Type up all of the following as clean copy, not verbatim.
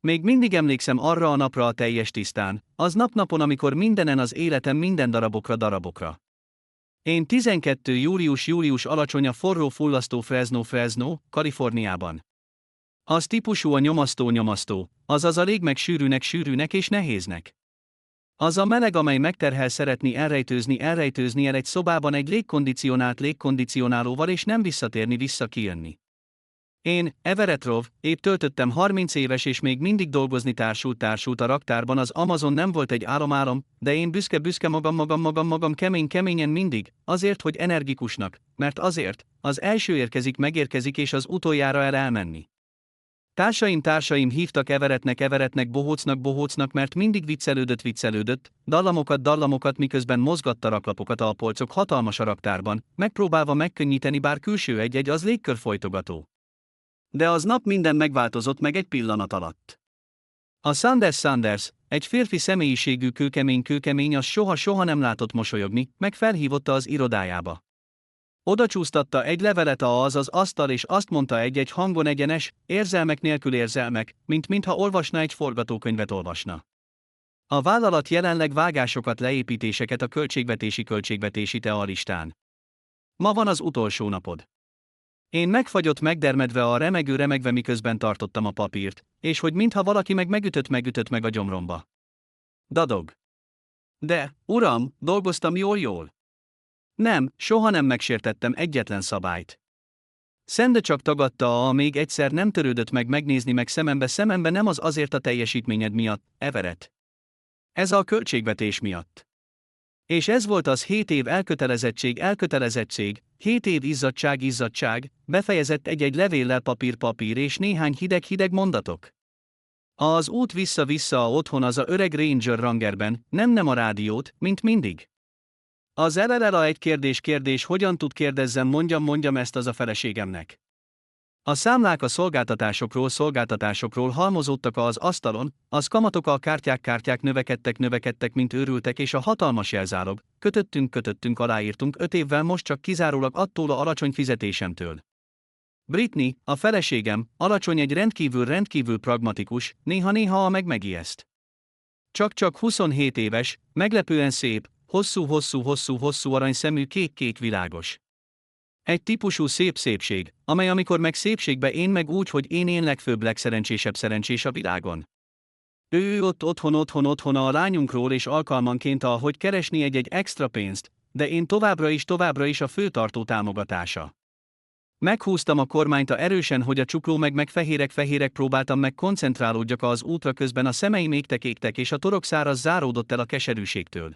Még mindig emlékszem arra a napra a teljes tisztán, az napon, amikor mindenen az életem minden darabokra. Én 12. július alacsony a forró fullasztó Fresno, Kaliforniában. Az típusú a nyomasztó, azaz a légmeg sűrűnek és nehéznek. Az a meleg, amely megterhel, szeretni elrejtőzni el egy szobában egy légkondicionálóval és nem kijönni. Én, Everett Rov, épp töltöttem 30 éves és még mindig dolgozni társult a raktárban. Az Amazon nem volt egy álom, de én büszke magam keményen mindig, azért, hogy energikusnak, mert azért, az első megérkezik és az utoljára elmenni. Társaim hívtak Everettnek bohócnak, mert mindig viccelődött, dallamokat, miközben mozgatta raklapokat a polcok hatalmas a raktárban, megpróbálva megkönnyíteni, bár külső egy az légkörfojtogató. De az nap minden megváltozott meg egy pillanat alatt. A Sanders, egy férfi személyiségű kőkemény, az soha nem látott mosolyogni, meg felhívotta az irodájába. Odacsúsztatta egy levelet az asztal és azt mondta egy hangon egyenes, érzelmek nélkül, mintha olvasna egy forgatókönyvet olvasna. A vállalat jelenleg vágásokat, leépítéseket a költségvetési listán. Ma van az utolsó napod. Én megdermedve a remegve miközben tartottam a papírt, és hogy mintha valaki megütött meg a gyomromba. Dadog. De, uram, dolgoztam jól. Nem, soha nem megsértettem egyetlen szabályt. Szende csak tagadta, még egyszer nem törődött megnézni szemembe, nem azért a teljesítményed miatt, Everett. Ez a költségvetés miatt. És ez volt az 7 év elkötelezettség, 7 év izzadság, befejezett egy levéllel papír és néhány hideg mondatok. Az út vissza otthon az öreg Ranger Rangerben, nem a rádiót, mint mindig. Az LLA egy kérdés, hogyan tud kérdezzem, mondjam ezt az a feleségemnek. A számlák a szolgáltatásokról halmozódtak az asztalon, az kamatok, a kártyák növekedtek, mint őrültek, és a hatalmas jelzálog, kötöttünk, aláírtunk 5 évvel, most csak kizárólag attól a alacsony fizetésemtől. Britney, a feleségem, alacsony, egy rendkívül pragmatikus, néha megijeszt. Csak 27 éves, meglepően szép, hosszú aranyszemű, kék világos. Egy típusú szépség, amely amikor meg szépségbe én meg úgy, hogy én legfőbb, legszerencsés a világon. Ő ott otthon a lányunkról és alkalmanként ahogy keresni egy extra pénzt, de én továbbra is a főtartó támogatása. Meghúztam a kormányt erősen, hogy a csukló meg fehérek próbáltam koncentrálódjak az útra, közben a szemeim égtek és a torokszáraz záródott el a keserűségtől.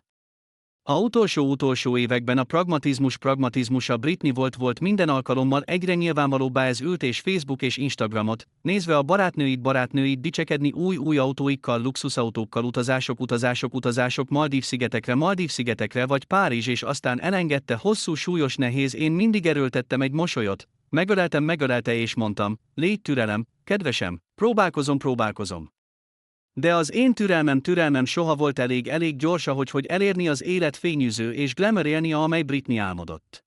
A utolsó években a pragmatizmus a Britney volt minden alkalommal egyre nyilvánvalóbbá, ez ült és Facebook és Instagramot, nézve a barátnőit dicsekedni új autóikkal, luxusautókkal, utazások Maldív-szigetekre vagy Párizs, és aztán elengedte, hosszú, súlyos, nehéz, én mindig erőltettem egy mosolyot, megölelte és mondtam, légy türelem, kedvesem, próbálkozom. De az én türelmem soha volt elég gyors, hogy elérni az élet fényűző és glamour-élnia, amely Britney álmodott.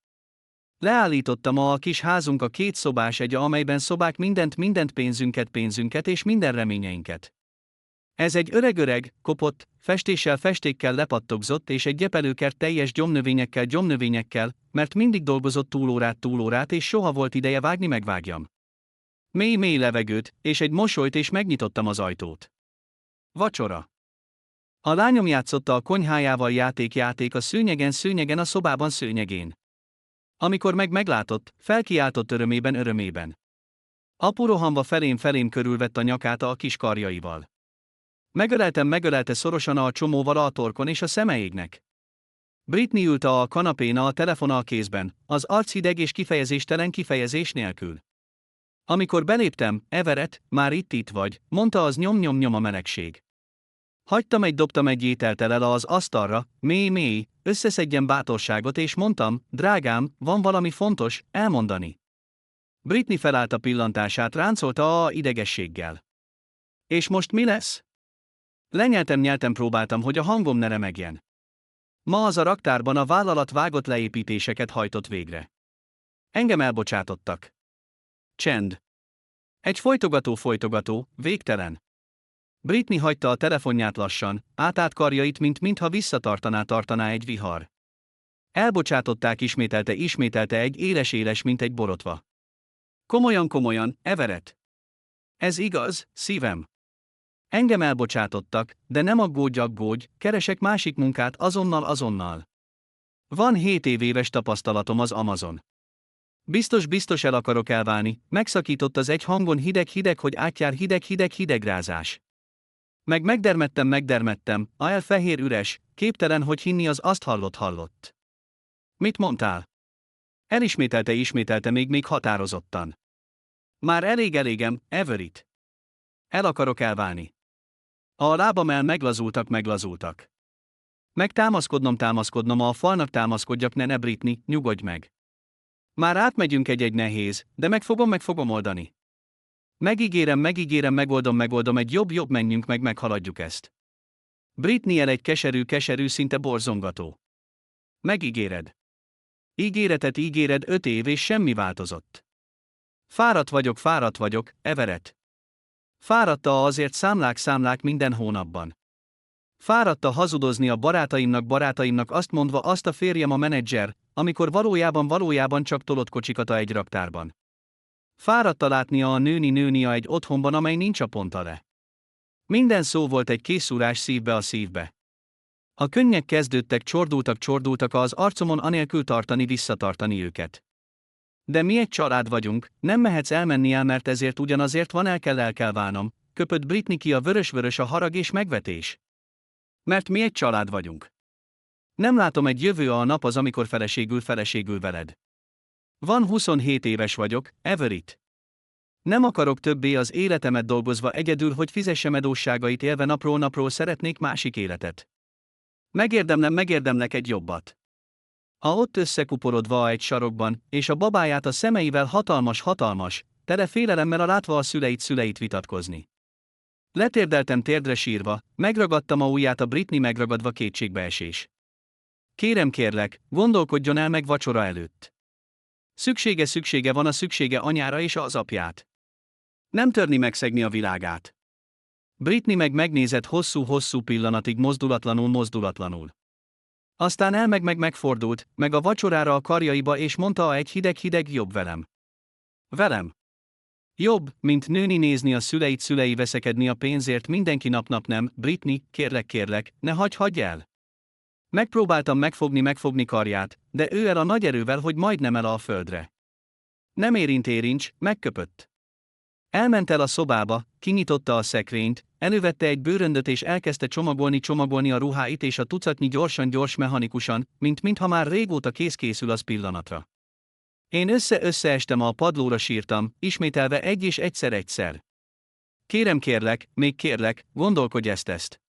Leállítottam a kis házunk, a 2 szobás amelyben szobák, mindent pénzünket és minden reményeinket. Ez egy öreg, kopott, festékkel lepattogzott, és egy gyepelőkert teljes gyomnövényekkel, mert mindig dolgozott túlórát és soha volt ideje megvágjam. Mély levegőt, és egy mosolyt, és megnyitottam az ajtót. Vacsora. A lányom játszotta a konyhájával, játék a szőnyegen, a szobában szőnyegén. Amikor meglátott, felkiáltott örömében. Apu rohanva felém körülvett a nyakát a kis karjaival. Megölelte szorosan a csomóval a torkon, és a szeme égnek. Britney ült a kanapén a telefona a kézben, az arc hideg és kifejezés nélkül. Amikor beléptem, Everett, már itt vagy, mondta az nyom a melegség. Dobtam egy ételt el az asztalra, mély, összeszedjem bátorságot, és mondtam, drágám, van valami fontos, elmondani. Britney felállt, a pillantását ráncolta idegességgel. És most mi lesz? Lenyeltem, próbáltam, hogy a hangom ne remegjen. Ma az a raktárban a vállalat vágott leépítéseket hajtott végre. Engem elbocsátottak. Csend. Egy folytogató, végtelen. Britney hagyta a telefonját lassan, átállt karjait, mintha tartaná egy vihar. Elbocsátották, ismételte egy éles, mint egy borotva. Komolyan, Everett. Ez igaz, szívem. Engem elbocsátottak, de nem aggódj, keresek másik munkát azonnal. Van 7 éves tapasztalatom az Amazon. Biztos el akarok elválni, megszakított az egy hangon hideg, hogy átjár hidegrázás. Megdermettem, a fehér üres, képtelen, hogy hinni az azt hallott. Mit mondtál? Elismételte még határozottan. Már elegem, Everett. El akarok elválni. A lábam meglazultak. Meg támaszkodnom, a falnak támaszkodjak, ne Britney, nyugodj meg. Már átmegyünk egy nehéz, de meg fogom oldani. Megígérem, megoldom, egy jobb, menjünk meghaladjuk ezt. Britney egy keserű, szinte borzongató. Megígéred. Ígéred 5 év és semmi változott. Fáradt vagyok, Everett. Fáradta azért számlák minden hónapban. Fáradta hazudozni a barátaimnak azt mondva, azt a férjem a menedzser, amikor valójában csak tolott kocsikat egy raktárban. Fáradta látnia a nőni egy otthonban, amely nincs a ponta le. Minden szó volt egy készúrás szívbe a szívbe. A könnyek kezdődtek, csordultak az arcomon, anélkül visszatartani őket. De mi egy család vagyunk, nem mehetsz elmenni el, mert ezért ugyanazért van, el kell válnom, köpött Britney ki, a vörös a harag és megvetés. Mert mi egy család vagyunk. Nem látom egy jövő a nap az, amikor feleségül veled. Van 27 éves vagyok, Everett. Nem akarok többé az életemet dolgozva egyedül, hogy fizessem adósságait élve napról szeretnék másik életet. Megérdemlek egy jobbat. Ott összekuporodva egy sarokban, és a babáját a szemeivel hatalmas, tele félelemmel látva a szüleit vitatkozni. Letérdeltem térdre sírva, megragadtam a ujját, a Britney megragadva, kétségbeesés. Kérlek, gondolkodjon el meg vacsora előtt. Szüksége van anyára és az apját. Nem törni megszegni a világát. Britney megnézett hosszú pillanatig mozdulatlanul. Aztán megfordult, meg a vacsorára a karjaiba, és mondta egy hideg jobb velem. Velem. Jobb, mint nőni, nézni a szülei veszekedni a pénzért mindenki nap nem, Britney, kérlek, ne hagyj el. Megpróbáltam megfogni karját, de ő el a nagy erővel, hogy majdnem el a földre. Nem érints, megköpött. Elment el a szobába, kinyitotta a szekrényt, elővette egy bőröndöt és elkezdte csomagolni a ruháit és a tucatnyi gyors mechanikusan, mintha már régóta készül az pillanatra. Én összeestem a padlóra, sírtam, ismételve egyszer. Kérlek, gondolkodj ezt.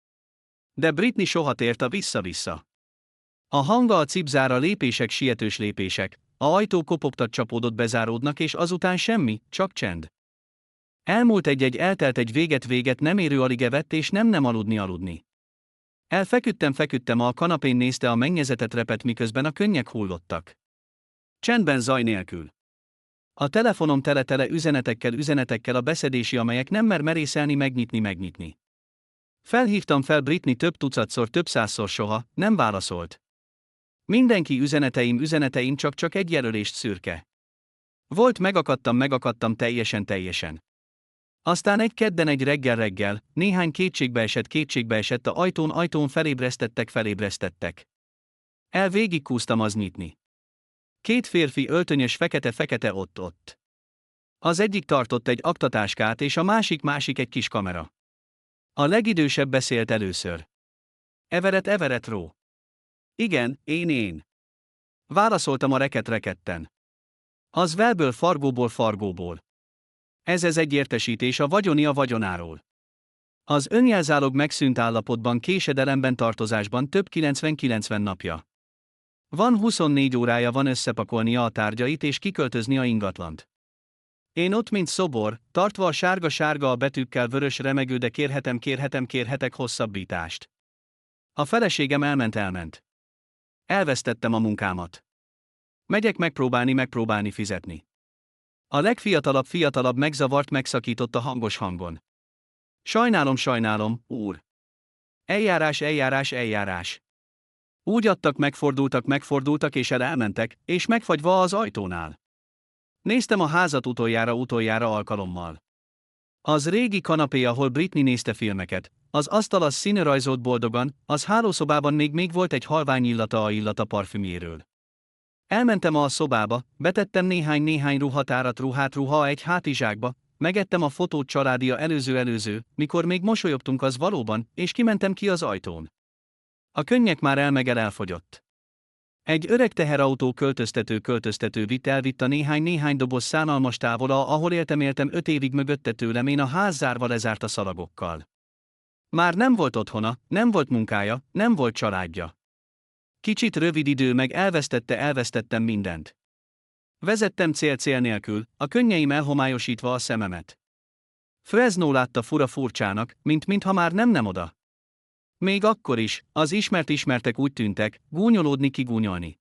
De Britney soha tért vissza. A hanga, a cipzára, lépések, sietős lépések, a ajtó kopogtat, csapódott, bezáródnak, és azután semmi, csak csend. Eltelt egy véget nem érő, alig evett, és nem aludni. Feküdtem a kanapén, nézte a mennyezetet, repett, miközben a könnyek hullottak. Csendben, zaj nélkül. A telefonom tele üzenetekkel, a beszedési, amelyek nem merészelni megnyitni. Felhívtam Britney több tucatszor, több százszor, soha nem válaszolt. Mindenki üzeneteim csak egy jelölést szürke. Volt, megakadtam teljesen. Aztán egy kedden, egy reggel, néhány kétségbe esett, a ajtón felébresztettek. Végigkúztam az nyitni. 2 férfi, öltönyös, fekete ott. Az egyik tartott egy aktatáskát, és a másik egy kis kamera. A legidősebb beszélt először. Everett Rowe. Igen, én. Válaszoltam a reketten. Az velből, fargóból. Ez egy értesítés a vagyonáról. Az önjelzálog megszűnt állapotban, késedelemben, tartozásban több 90 napja. Van 24 órája van összepakolnia a tárgyait és kiköltözni a ingatlant. Én ott, mint szobor, tartva a sárga a betűkkel vörös remegő, de kérhetek hosszabbítást. A feleségem elment. Elvesztettem a munkámat. Megyek megpróbálni fizetni. A legfiatalabb megzavart, megszakított a hangos hangon. Sajnálom, sajnálom, úr. Eljárás, eljárás, eljárás. Úgy adtak, megfordultak és elmentek, és megfagyva az ajtónál. Néztem a házat utoljára alkalommal. Az régi kanapé, ahol Britney nézte filmeket, az asztal az színrajzolt boldogan, az hálószobában még volt egy halvány illata a illata parfümjéről. Elmentem a szobába, betettem néhány ruhatárat ruha egy hátizsákba, megettem a fotót családia előző, mikor még mosolyogtunk az valóban, és kimentem ki az ajtón. A könnyek már elfogyott. Egy öreg teherautó költöztető vitt a néhány doboz szánalmas távola, ahol éltem 5 évig mögötte tőlem, én a ház zárva lezárta szalagokkal. Már nem volt otthona, nem volt munkája, nem volt családja. Kicsit rövid idő, meg elvesztettem mindent. Vezettem cél nélkül, a könnyeim elhomályosítva a szememet. Fresno látta furcsának, mintha már nem oda. Még akkor is, az ismertek úgy tűntek, kigúnyolni.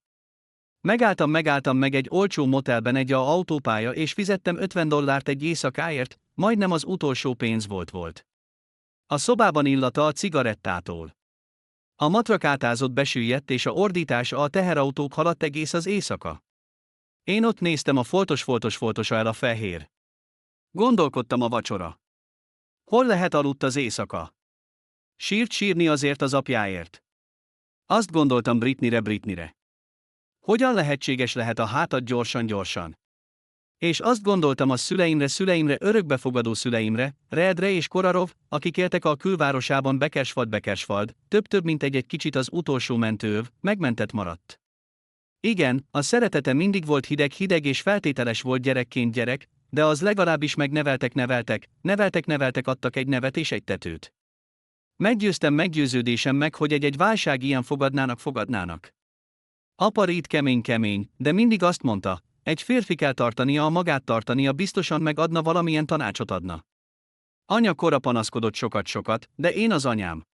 Megálltam meg egy olcsó motelben egy autópálya, és fizettem $50 egy éjszakáért, majdnem az utolsó pénz volt. A szobában illata a cigarettától. A matrak átázott, besüllyedt, és a ordítása a teherautók haladt egész az éjszaka. Én ott néztem, a foltosa el a fehér. Gondolkodtam a vacsora. Hol lehet aludt az éjszaka? Sírt sírni azért az apjáért. Azt gondoltam Britneyre. Hogyan lehetséges lehet a hátat gyorsan? És azt gondoltam a szüleimre, örökbefogadó szüleimre, Redre és Korarov, akik éltek a külvárosában Bekersfald, több mint egy kicsit az utolsó mentőöv, megmentett maradt. Igen, a szeretete mindig volt hideg és feltételes volt gyerek, de az legalábbis neveltek, adtak egy nevet és egy tetőt. Meggyőződésem meg, hogy egy válság ilyen fogadnának. Apa Reed kemény, de mindig azt mondta, egy férfi kell tartania, a magát tartania, biztosan megadna, valamilyen tanácsot adna. Anya Cora panaszkodott sokat, de én az anyám.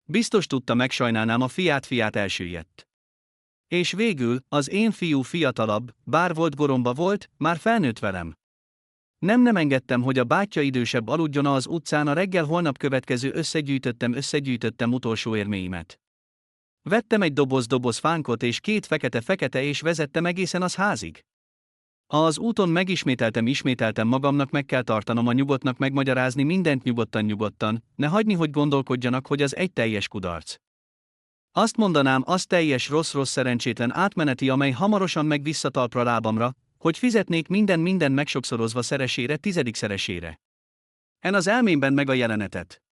Biztos tudta, megsajnálnám a fiát, elsüllyedt. És végül, az én fiú fiatalabb, bár volt goromba volt, már felnőtt velem. Nem engedtem, hogy a bátyja idősebb aludjon az utcán, a reggel holnap következő összegyűjtöttem utolsó érméimet. Vettem egy doboz fánkot és 2 fekete és vezettem egészen az házig. Az úton megismételtem magamnak, meg kell tartanom a nyugodtnak, megmagyarázni mindent nyugodtan, ne hagyni, hogy gondolkodjanak, hogy az egy teljes kudarc. Azt mondanám, az teljes rossz szerencsétlen átmeneti, amely hamarosan meg visszatalpra lábamra, hogy fizetnék minden megsokszorozva szeresére, 10-szeresére. En az elmémben meg a jelenetet.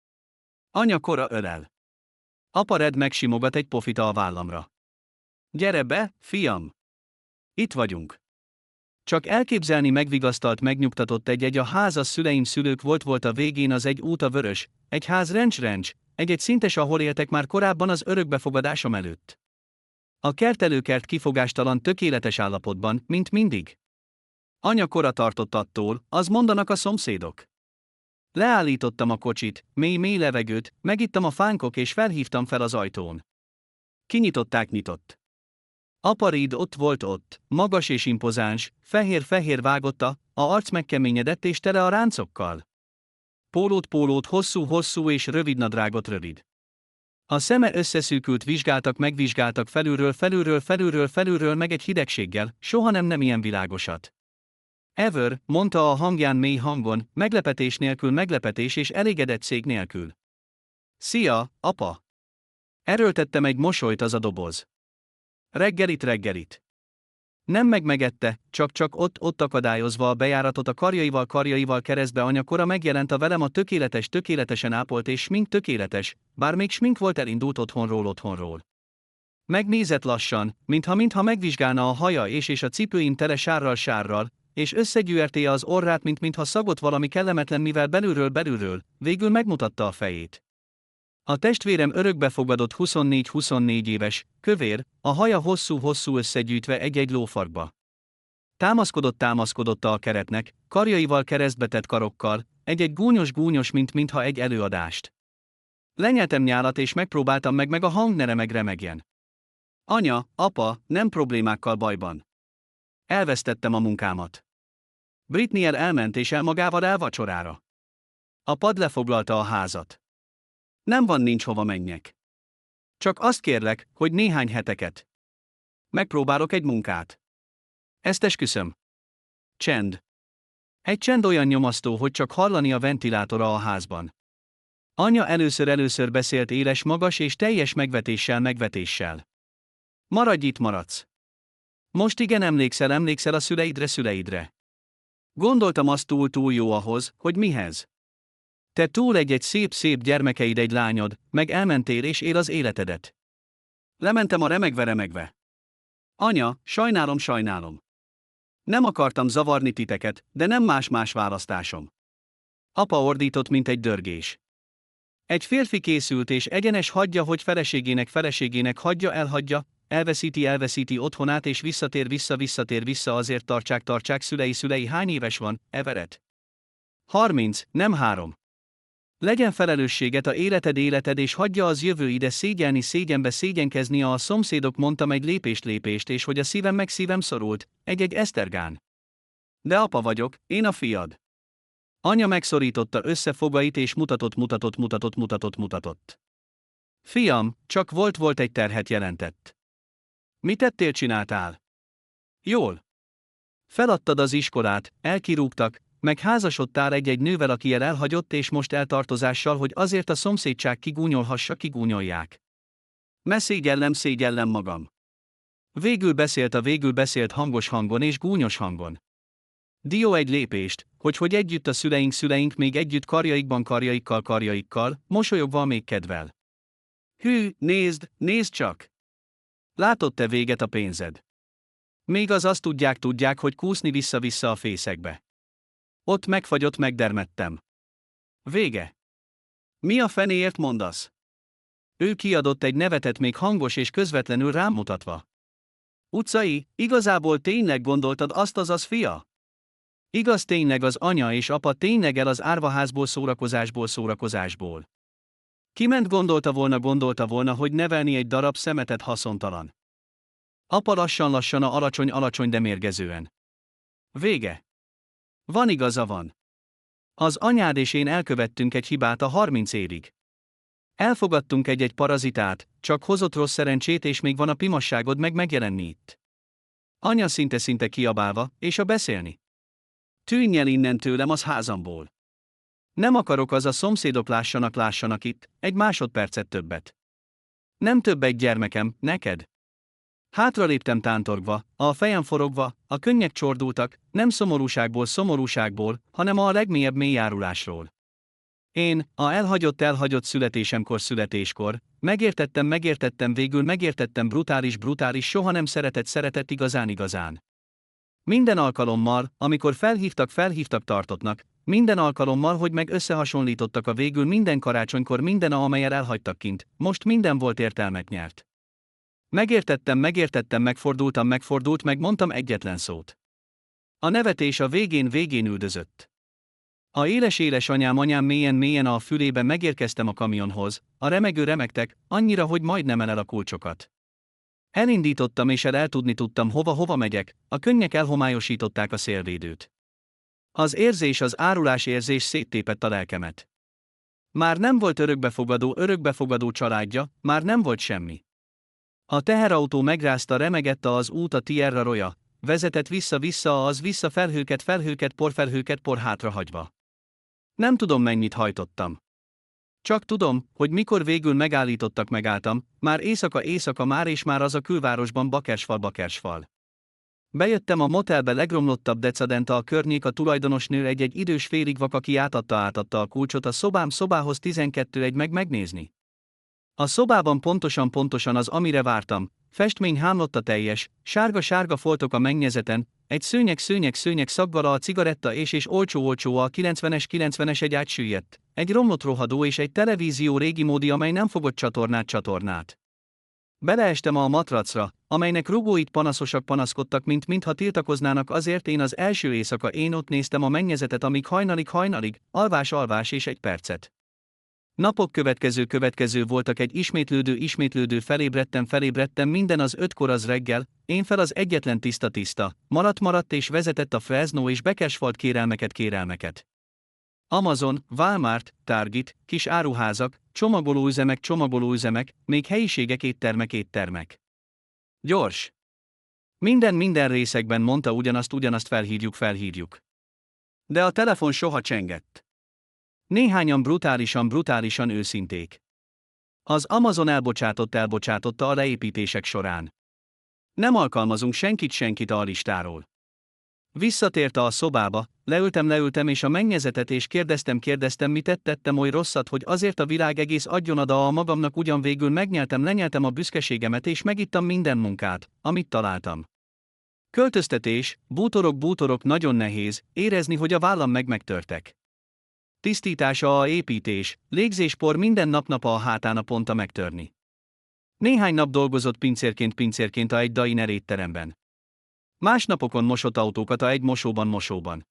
Anya Cora ölel. Apa Red megsimogat egy pofita a vállamra. Gyere be, fiam! Itt vagyunk. Csak elképzelni, megvigasztalt, megnyugtatott egy a ház, a szülők volt a végén, az egy út, a vörös, egy ház, ranch, egy szintes, ahol éltek már korábban az örökbefogadásom előtt. A kertelőkert kifogástalan, tökéletes állapotban, mint mindig. Anya Cora tartott attól, az mondanak a szomszédok. Leállítottam a kocsit, mély levegőt, megittam a fánkok és felhívtam fel az ajtón. Nyitott. Apa Reed ott volt, magas és impozáns, fehér vágotta, a arc megkeményedett és tele a ráncokkal. Pólót, hosszú és rövid nadrágot rövid. A szeme összeszűkült, megvizsgáltak felülről meg egy hidegséggel, soha nem ilyen világosat. Ever, mondta a hangján mély hangon, meglepetés és elégedettség nélkül. Szia, apa! Erőltettem egy mosolyt, az a doboz. Reggelit. Nem megette, csak ott akadályozva a bejáratot a karjaival keresztbe. Anya Cora megjelent a velem, a tökéletesen ápolt és smink tökéletes, bár még smink volt, elindult otthonról. Megnézett lassan, mintha megvizsgálna a haja és a cipőim tele sárral, és összegyűrte az orrát, mintha szagott valami kellemetlen, mivel belülről, végül megmutatta a fejét. A testvérem örökbefogadott 24 éves, kövér, a haja hosszú összegyűjtve egy lófarkba. Támaszkodott a keretnek, karjaival keresztbe tett karokkal, egy gúnyos, mintha egy előadást. Lenyeltem nyálat és megpróbáltam meg a hangnere megremegjen. Anya, apa, nem problémákkal bajban. Elvesztettem a munkámat. Britney elment és magával vacsorára. A pad lefoglalta a házat. Nem van, nincs hova menjek. Csak azt kérlek, hogy néhány heteket. Megpróbálok egy munkát. Ezt esküszöm. Csend. Egy csend olyan nyomasztó, hogy csak hallani a ventilátora a házban. Anya először beszélt éles, magas és teljes megvetéssel. Maradj itt, maradsz. Most igen, emlékszel a szüleidre. Gondoltam, az túl jó ahhoz, hogy mihez. Te túl egy szép gyermekeid, egy lányod, meg elmentél és él az életedet. Lementem a remegve. Anya, sajnálom. Nem akartam zavarni titeket, de nem más választásom. Apa ordított, mint egy dörgés. Egy férfi készült és egyenes, hagyja, hogy feleségének hagyja, elveszíti otthonát és visszatér vissza, azért tartsák szülei. Hány éves van, Everett? 30, nem 3. Legyen felelősséget a életed és hagyja az jövő ide szégyenkezni a szomszédok, mondtam egy lépést és hogy a szívem szorult, egy Esztergán. De apa vagyok, én a fiad. Anya megszorította összefogait és mutatott. Fiam, csak volt egy terhet jelentett. Mit tettél, csináltál? Jól. Feladtad az iskolát, elkirúgtak, meg házasodtál egy nővel, aki elhagyott és most eltartozással, hogy azért a szomszédság kigúnyolják. Szégyellem magam. Végül beszélt hangos hangon és gúnyos hangon. Dió egy lépést, hogy együtt a szüleink még együtt karjaikkal, mosolyogva még kedvel. Hű, nézd csak! Látod te véget a pénzed. Még azt tudják, hogy kúszni vissza a fészekbe. Ott megfagyott, megdermedtem. Vége. Mi a fenéért mondasz? Ő kiadott egy nevetet, még hangos és közvetlenül rám mutatva. Utcai, igazából tényleg gondoltad azt, az fia? Igaz, tényleg az anya és apa tényleg el az árvaházból, szórakozásból. Kiment, gondolta volna, hogy nevelni egy darab szemetet haszontalan. Apa lassan alacsony, de mérgezően. Vége. Igaza van. Az anyád és én elkövettünk egy hibát a 30 évig. Elfogadtunk egy parazitát, csak hozott rossz szerencsét, és még van a pimasságod megjelenni itt. Anya szinte kiabálva, és a beszélni. Tűnj el innen tőlem, az házamból. Nem akarok, az a szomszédok lássanak itt, egy másodpercet többet. Nem több egy gyermekem, neked. Hátraléptem tántorgva, a fejem forogva, a könnyek csordultak, nem szomorúságból, hanem a legmélyebb mélyjárulásról. Én, a elhagyott születéskor, megértettem, végül megértettem, brutális, soha nem szeretett igazán. Minden alkalommal, amikor felhívtak tartottnak, minden alkalommal, hogy meg összehasonlítottak a végül minden karácsonykor, minden amelyen elhagytak kint, most minden volt, értelmet nyert. Megértettem, megfordult, megmondtam egyetlen szót. A nevetés a végén üldözött. A éles anyám mélyen a fülébe, megérkeztem a kamionhoz, a remegő remegtek, annyira, hogy majdnem el a kulcsokat. Elindítottam és el tudni tudtam, hova megyek, a könnyek elhomályosították a szélvédőt. Az árulás érzés széttépett a lelkemet. Már nem volt örökbefogadó családja, már nem volt semmi. A teherautó megrázta, remegett az út, a Tierra Roja, vezetett vissza felhőket por hátrahagyva. Nem tudom, mennyit hajtottam. Csak tudom, hogy mikor végül megálltam, már éjszaka már az a külvárosban Bakersfal. Bejöttem a motelbe, legromlottabb decadenta a környék, a tulajdonosnő egy idős félig vak, aki átadta a kulcsot a szobához 12 megnézni. A szobában pontosan az, amire vártam, festmény hámlott a teljes, sárga foltok a mennyezeten, egy szőnyeg szaggal a cigaretta és olcsó a 90-es egy átsüllyedt, egy romlott rohadó és egy televízió régi módi, amely nem fogott csatornát. Beleestem a matracra, amelynek rugóit panaszkodtak, mintha tiltakoznának azért. Én az első éjszaka ott néztem a mennyezetet, amíg hajnalig, alvás és egy percet. Napok következő voltak, egy ismétlődő, felébredtem, minden az 5-kor, az reggel, én fel az egyetlen tiszta, maradt és vezetett a Fresno és Bakersfield kérelmeket. Amazon, Walmart, Target, kis áruházak, csomagolóüzemek, még helyiségek, éttermek. Gyors! Minden részegben mondta ugyanazt felhívjuk. De a telefon soha csengett. Néhányan brutálisan őszinték. Az Amazon elbocsátotta a leépítések során. Nem alkalmazunk senkit a listáról. Visszatért a szobába, leültem és a mennyezetet és kérdeztem, mit tettem oly rosszat, hogy azért a világ egész adjon oda a magamnak, ugyan végül lenyeltem a büszkeségemet és megittam minden munkát, amit találtam. Költöztetés, bútorok nagyon nehéz, érezni, hogy a vállam megtörtek. Tisztítása, a építés, légzéspor minden nap a hátán a ponta megtörni. Néhány nap dolgozott pincérként a egy diner étteremben. Más napokon mosott autókat a egy mosóban.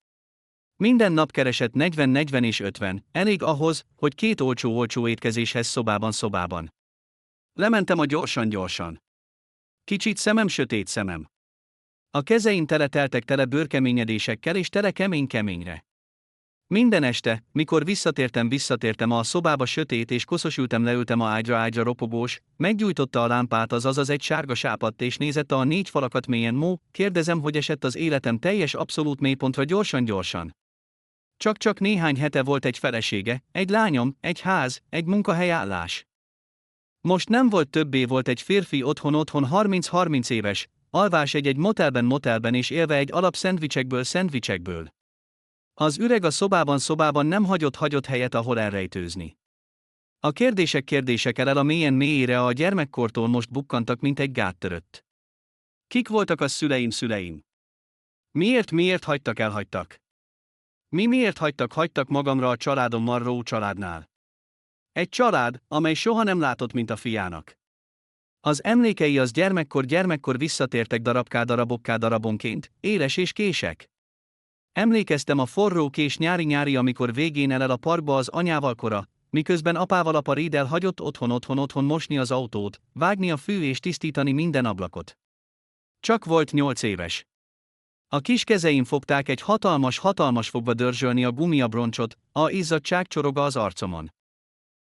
Minden nap keresett 40 és 50, elég ahhoz, hogy 2 olcsó étkezéshez szobában. Lementem a gyorsan. Kicsit szemem, sötét szemem. A kezeim teltek tele bőrkeményedésekkel és tele keményre. Minden este, mikor visszatértem a szobába, sötét és koszos leültem a ágyra ropogós, meggyújtotta a lámpát, azaz egy sárga sápadt és nézett a 4 falakat mélyen. Kérdezem, hogy esett az életem teljes abszolút mélypontra gyorsan. Csak néhány hete volt egy felesége, egy lányom, egy ház, egy munkahelyállás. Most nem volt többé, volt egy férfi otthon 30 éves, alvás egy motelben és élve egy alap szendvicsekből. Az üreg a szobában nem hagyott helyet, ahol elrejtőzni. A kérdések el a mélyére a gyermekkortól most bukkantak, mint egy gáttörött. Kik voltak a szüleim? Miért elhagytak? Miért hagytak magamra a családommal, Rowe családnál? Egy család, amely soha nem látott, mint a fiának. Az emlékei az gyermekkor visszatértek darabonként, éles és kések. Emlékeztem a forró kés nyári, amikor végén el a parkba az anyával kora, miközben apával apa Riedel hagyott otthon mosni az autót, vágni a fű és tisztítani minden ablakot. Csak volt 8 éves. A kis kezeim fogták egy hatalmas fogba dörzsölni a gumiabroncsot, a izzadság csoroga az arcomon.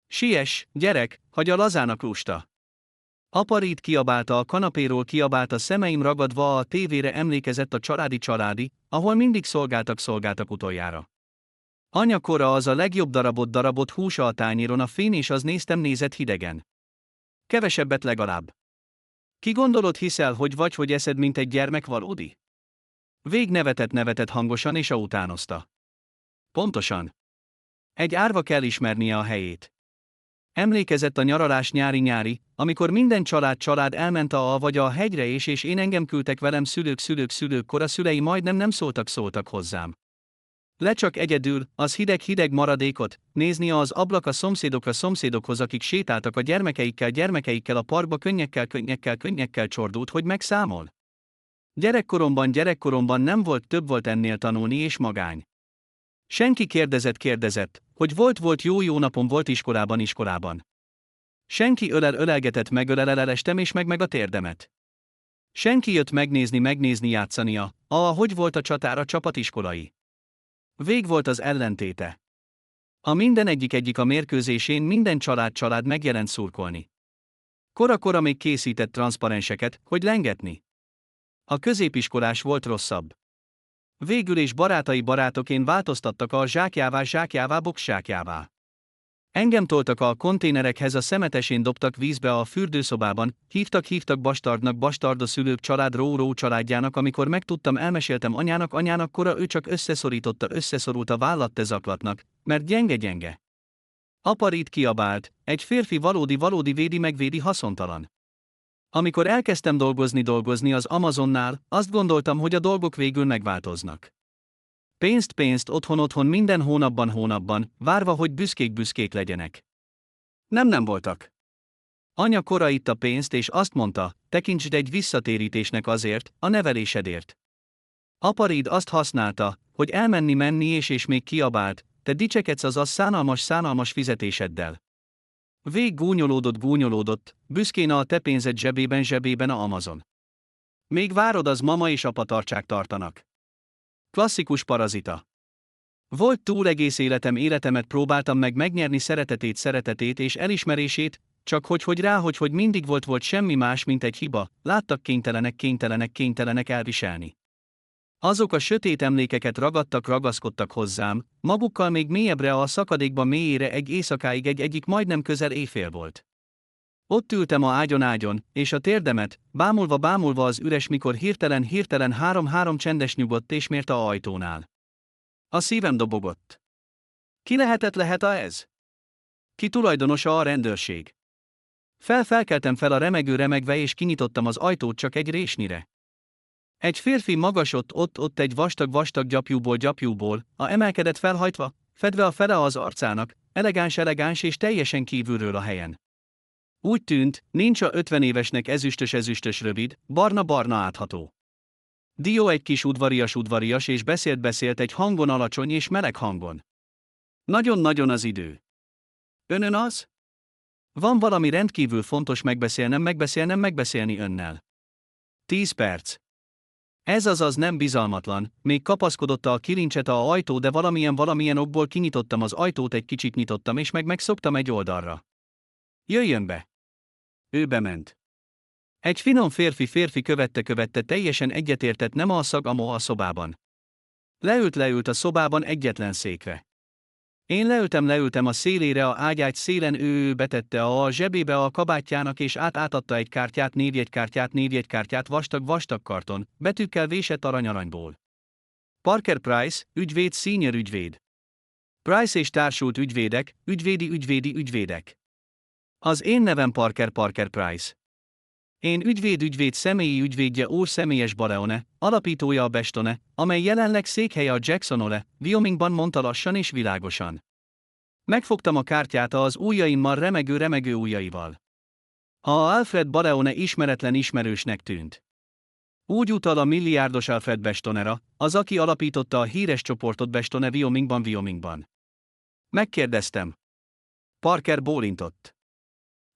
Siess, gyerek, hagy a lazának lusta! Apa Ried kiabálta a kanapéról, szemeim ragadva a tévére, emlékezett a családi, ahol mindig szolgáltak utoljára. Anya kora, az a legjobb darabot húsa a tányéron, a fén, és az nézett hidegen. Kevesebbet legalább. Ki gondolod, hiszel, hogy eszed, mint egy gyermek valódi? Vég nevetett hangosan és utánozta. Pontosan. Egy árva kell ismernie a helyét. Emlékezett a nyaralás nyári, amikor minden család elment a hegyre, és én engem küldtek velem szülők, kora szülei majdnem nem szóltak hozzám. Le csak egyedül, az hideg maradékot, nézni az ablak a szomszédokhoz, akik sétáltak a gyermekeikkel a parkba, könnyekkel csordult, hogy megszámol. Gyerekkoromban nem volt több ennél tanulni és magány. Senki kérdezett, hogy volt jó napom volt iskolában. Senki ölelgetett, megölelelestem és meg a térdemet. Senki jött megnézni játszania, ahogy volt a csapatiskolai. Vég volt az ellentéte. A minden egyik a mérkőzésén minden család megjelent szurkolni. Kora még készített transzparenseket, hogy lengetni. A középiskolás volt rosszabb. Végül és barátain változtattak a zsákjává, bokszsákjává. Engem toltak a konténerekhez, a szemetesén dobtak vízbe a fürdőszobában, hívtak bastardo szülők, Rowe családjának, amikor megtudtam, elmeséltem anyának kora, ő csak összeszorult a vállat, te zaklatnak, mert gyenge. Apa Ried kiabált, egy férfi valódi védi haszontalan. Amikor elkezdtem dolgozni az Amazonnál, azt gondoltam, hogy a dolgok végül megváltoznak. Pénzt otthon minden hónapban, várva, hogy büszkék legyenek. Nem voltak. Anya kora itta a pénzt és azt mondta, tekintsd egy visszatérítésnek azért, a nevelésedért. Apa Ried azt használta, hogy elmenni és még kiabált, te dicsekedsz az szánalmas fizetéseddel. Vég gúnyolódott, büszkén a te pénzed zsebében a Amazon. Még várod, az mama és apa tartanak. Klasszikus parazita. Volt túl egész életemet próbáltam meg megnyerni szeretetét és elismerését, csak hogy mindig volt semmi más, mint egy hiba, láttak kénytelenek elviselni. Azok a sötét emlékeket ragaszkodtak hozzám, magukkal még mélyebbre a szakadékba mélyére egy éjszakáig egyik majdnem közel éjfél volt. Ott ültem a ágyon, és a térdemet, bámulva az üres, mikor hirtelen három csendes nyugodt és mért a ajtónál. A szívem dobogott. Ki lehet ez? Ki tulajdonosa a rendőrség? Felkeltem fel a remegve és kinyitottam az ajtót csak egy résnyire. Egy férfi magas ott egy vastag gyapjúból, a emelkedett felhajtva, fedve a fele az arcának, elegáns és teljesen kívülről a helyen. Úgy tűnt, nincs a 50 évesnek ezüstös rövid, barna átható. Dio egy kis udvarias és beszélt egy hangon, alacsony és meleg hangon. Nagyon az idő. Önön az? Van valami rendkívül fontos megbeszélni önnel. 10 perc. Ez az nem bizalmatlan, még kapaszkodott a kilincset a ajtó, de valamilyen okból kinyitottam az ajtót, egy kicsit nyitottam és megszoktam egy oldalra. Jöjjön be! Ő bement. Egy finom férfi követte, teljesen egyetértett, nem a a szobában. Leült a szobában egyetlen székre. Én leültem a szélére, a ágyágy szélen, ő betette a zsebébe a kabátjának és átadta egy kártyát, névjegykártyát, vastag karton, betűkkel vésett aranyból. Parker Price, ügyvéd, senior ügyvéd. Price és társult ügyvédek, ügyvédek. Az én nevem Parker Price. Én ügyvéd személyi ügyvédje úr személyes Baraone, alapítója a Bestone, amely jelenleg székhelye a Jacksonole, Wyomingban, mondta lassan és világosan. Megfogtam a kártyát az ujjaimmal, remegő ujjaival. A Alfred Baraone ismeretlen ismerősnek tűnt. Úgy utal a milliárdos Alfred Bestonera, az, aki alapította a híres csoportot Bestone Wyomingban. Megkérdeztem. Parker bólintott.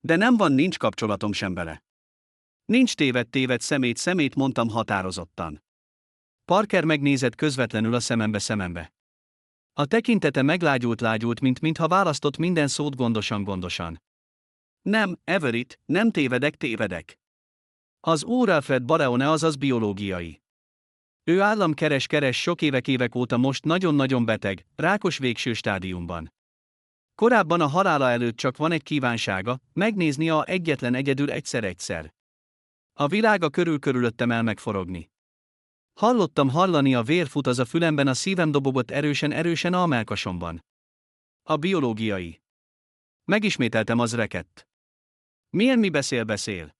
De nincs kapcsolatom sem vele. Nincs, téved szemét, mondtam határozottan. Parker megnézett közvetlenül a szemembe. A tekintete meglágyult, mintha választott minden szót gondosan. Nem, Everett, nem tévedek. Az úr Alfred Baraone, azaz biológiai. Ő államkeres sok évek óta, most nagyon beteg, rákos végső stádiumban. Korábban a halála előtt csak van egy kívánsága, megnézni a egyedül egyszer. A világa körülöttem megforogni. Hallani a vér fut az a fülemben, a szívem dobogott erősen a mellkasomban. A biológiai. Megismételtem, az rekett. Milyen mi beszél?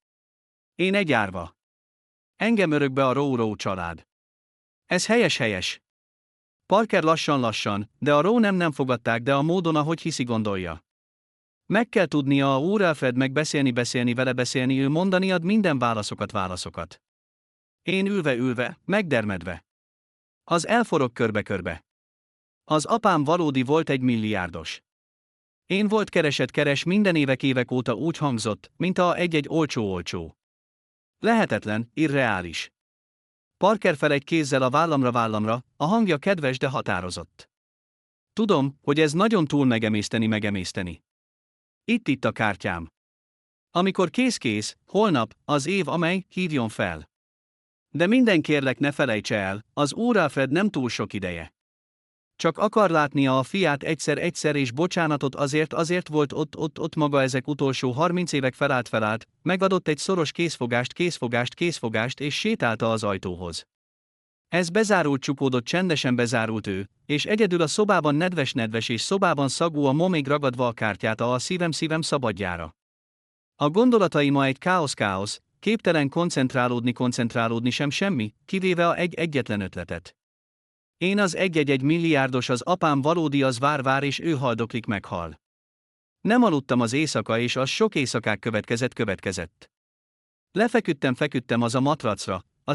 Én egy árva. Engem örökbe a Rowe család. Ez helyes. Parker lassan, de a Rowe nem fogadták, de a módon, ahogy hiszi, gondolja. Meg kell tudnia a úr Alfred, megbeszélni vele, ő mondani ad minden válaszokat. Én ülve, megdermedve. Az elforog körbe. Az apám valódi volt, egy milliárdos. Én volt, keres minden évek óta, úgy hangzott, mint a egy olcsó. Lehetetlen, irreális. Parker fel egy kézzel a vállamra, a hangja kedves, de határozott. Tudom, hogy ez nagyon túl megemészteni. Itt a kártyám. Amikor kész, holnap, az év, amely, hívjon fel. De minden, kérlek, ne felejtse el, az úr Alfred nem túl sok ideje. Csak akar látnia a fiát egyszer és bocsánatot azért volt ott maga ezek utolsó 30 évek, felállt, megadott egy szoros készfogást és sétálta az ajtóhoz. Ez bezárult, csukódott, csendesen bezárult ő, és egyedül a szobában nedves és szobában szagú a momig ragadva a kártyát a szívem szabadjára. A gondolataim egy káosz, képtelen koncentrálódni sem semmi, kivéve egyetlen ötletet. Én az egy milliárdos, az apám valódi, az vár és ő haldoklik, meghal. Nem aludtam az éjszaka, és az sok éjszakák következett. Lefeküdtem az a matracra, a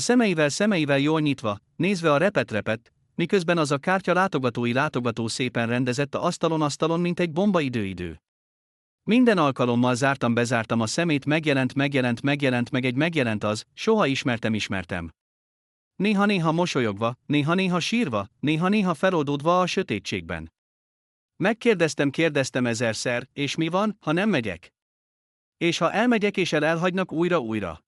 szemeivel jól nyitva, nézve a repet, miközben az a kártya látogató szépen rendezett a asztalon, mint egy bomba idő. Minden alkalommal bezártam a szemét, megjelent az, soha ismertem. néha-néha mosolyogva, néha-néha sírva, néha-néha feloldódva a sötétségben. Kérdeztem ezerszer, és mi van, ha nem megyek? És ha elmegyek és elhagynak újra-újra?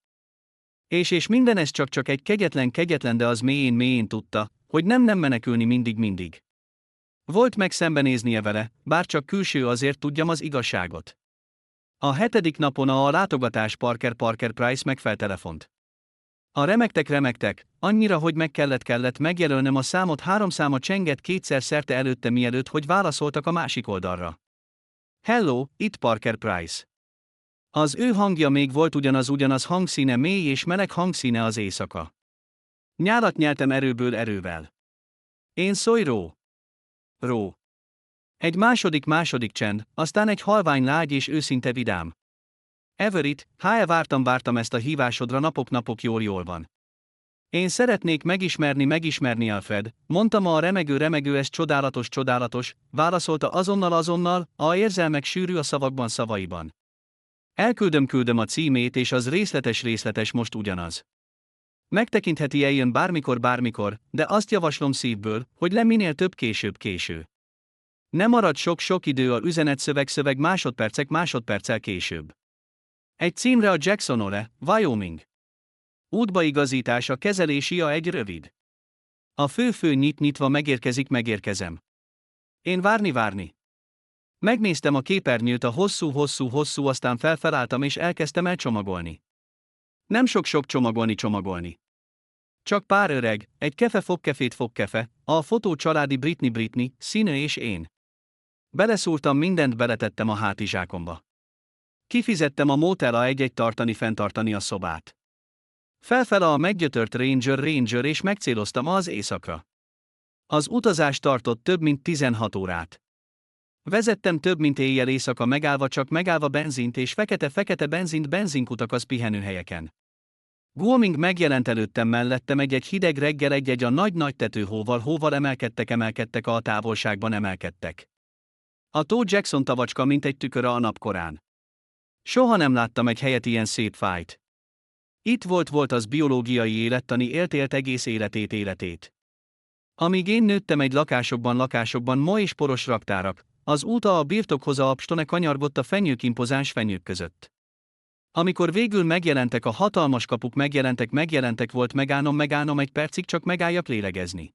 És minden ez csak egy kegyetlen, de az mélyén tudta, hogy nem menekülni mindig. Volt meg szembenéznie vele, bár csak külső, azért tudjam az igazságot. A 7. napon a látogatás Parker Price megfeltelefont. A remektek, annyira, hogy meg kellett megjelölnem a számot, 3 száma csengett kétszer szerte előtte, mielőtt hogy válaszoltak a másik oldalra. Hello, itt Parker Price. Az ő hangja még volt ugyanaz hangszíne, mély és meleg hangszíne az éjszaka. Nyálat nyeltem erővel. Én szólj Ró. Egy második csend, aztán egy halvány lágy és őszinte vidám. Everett, vártam ezt a hívásodra napok jól van. Én szeretnék megismerni Alfred, mondta ma a remegő, ez csodálatos, válaszolta azonnal, a érzelmek sűrű a szavaiban. Elküldöm a címét, és az részletes most ugyanaz. Megtekintheti, eljön bármikor, de azt javaslom szívből, hogy le minél több késő. Ne marad sok idő a üzenetszöveg másodperccel később. Egy címre a Jacksonole, Wyoming. Útbaigazítás, a kezelési egy rövid. A fő nyitva megérkezem. Én várni. Megnéztem a képernyőt, a hosszú, aztán felálltam és elkezdtem elcsomagolni. Nem sok csomagolni. Csak pár öreg, egy kefe fogkefe, a fotó családi Britney, színő és én. Beleszúrtam mindent, beletettem a hátizsákomba. Kifizettem a motella egy fenntartani a szobát. Felfele a meggyötört Ranger és megcéloztam az éjszakra. Az utazás tartott több mint 16 órát. Vezettem több mint éjjel-éjszaka, megállva benzint és fekete benzinkutak az pihenőhelyeken. Wyoming megjelent előttem, mellettem egy hideg reggel, egy a nagy tetőhóval emelkedtek a távolságban emelkedtek. A tó Jackson tavacska, mint egy tükör a napkorán. Soha nem láttam egy helyet ilyen szép fájt. Itt volt az biológiai élettani, élt egész életét. Amíg én nőttem, egy lakásokban ma és poros raktárak, az úta a birtokhoz a Apstone kanyargott a impozáns fenyők között. Amikor végül megjelentek a hatalmas kapuk, megjelentek, volt megállnom egy percig, csak megálljak lélegezni.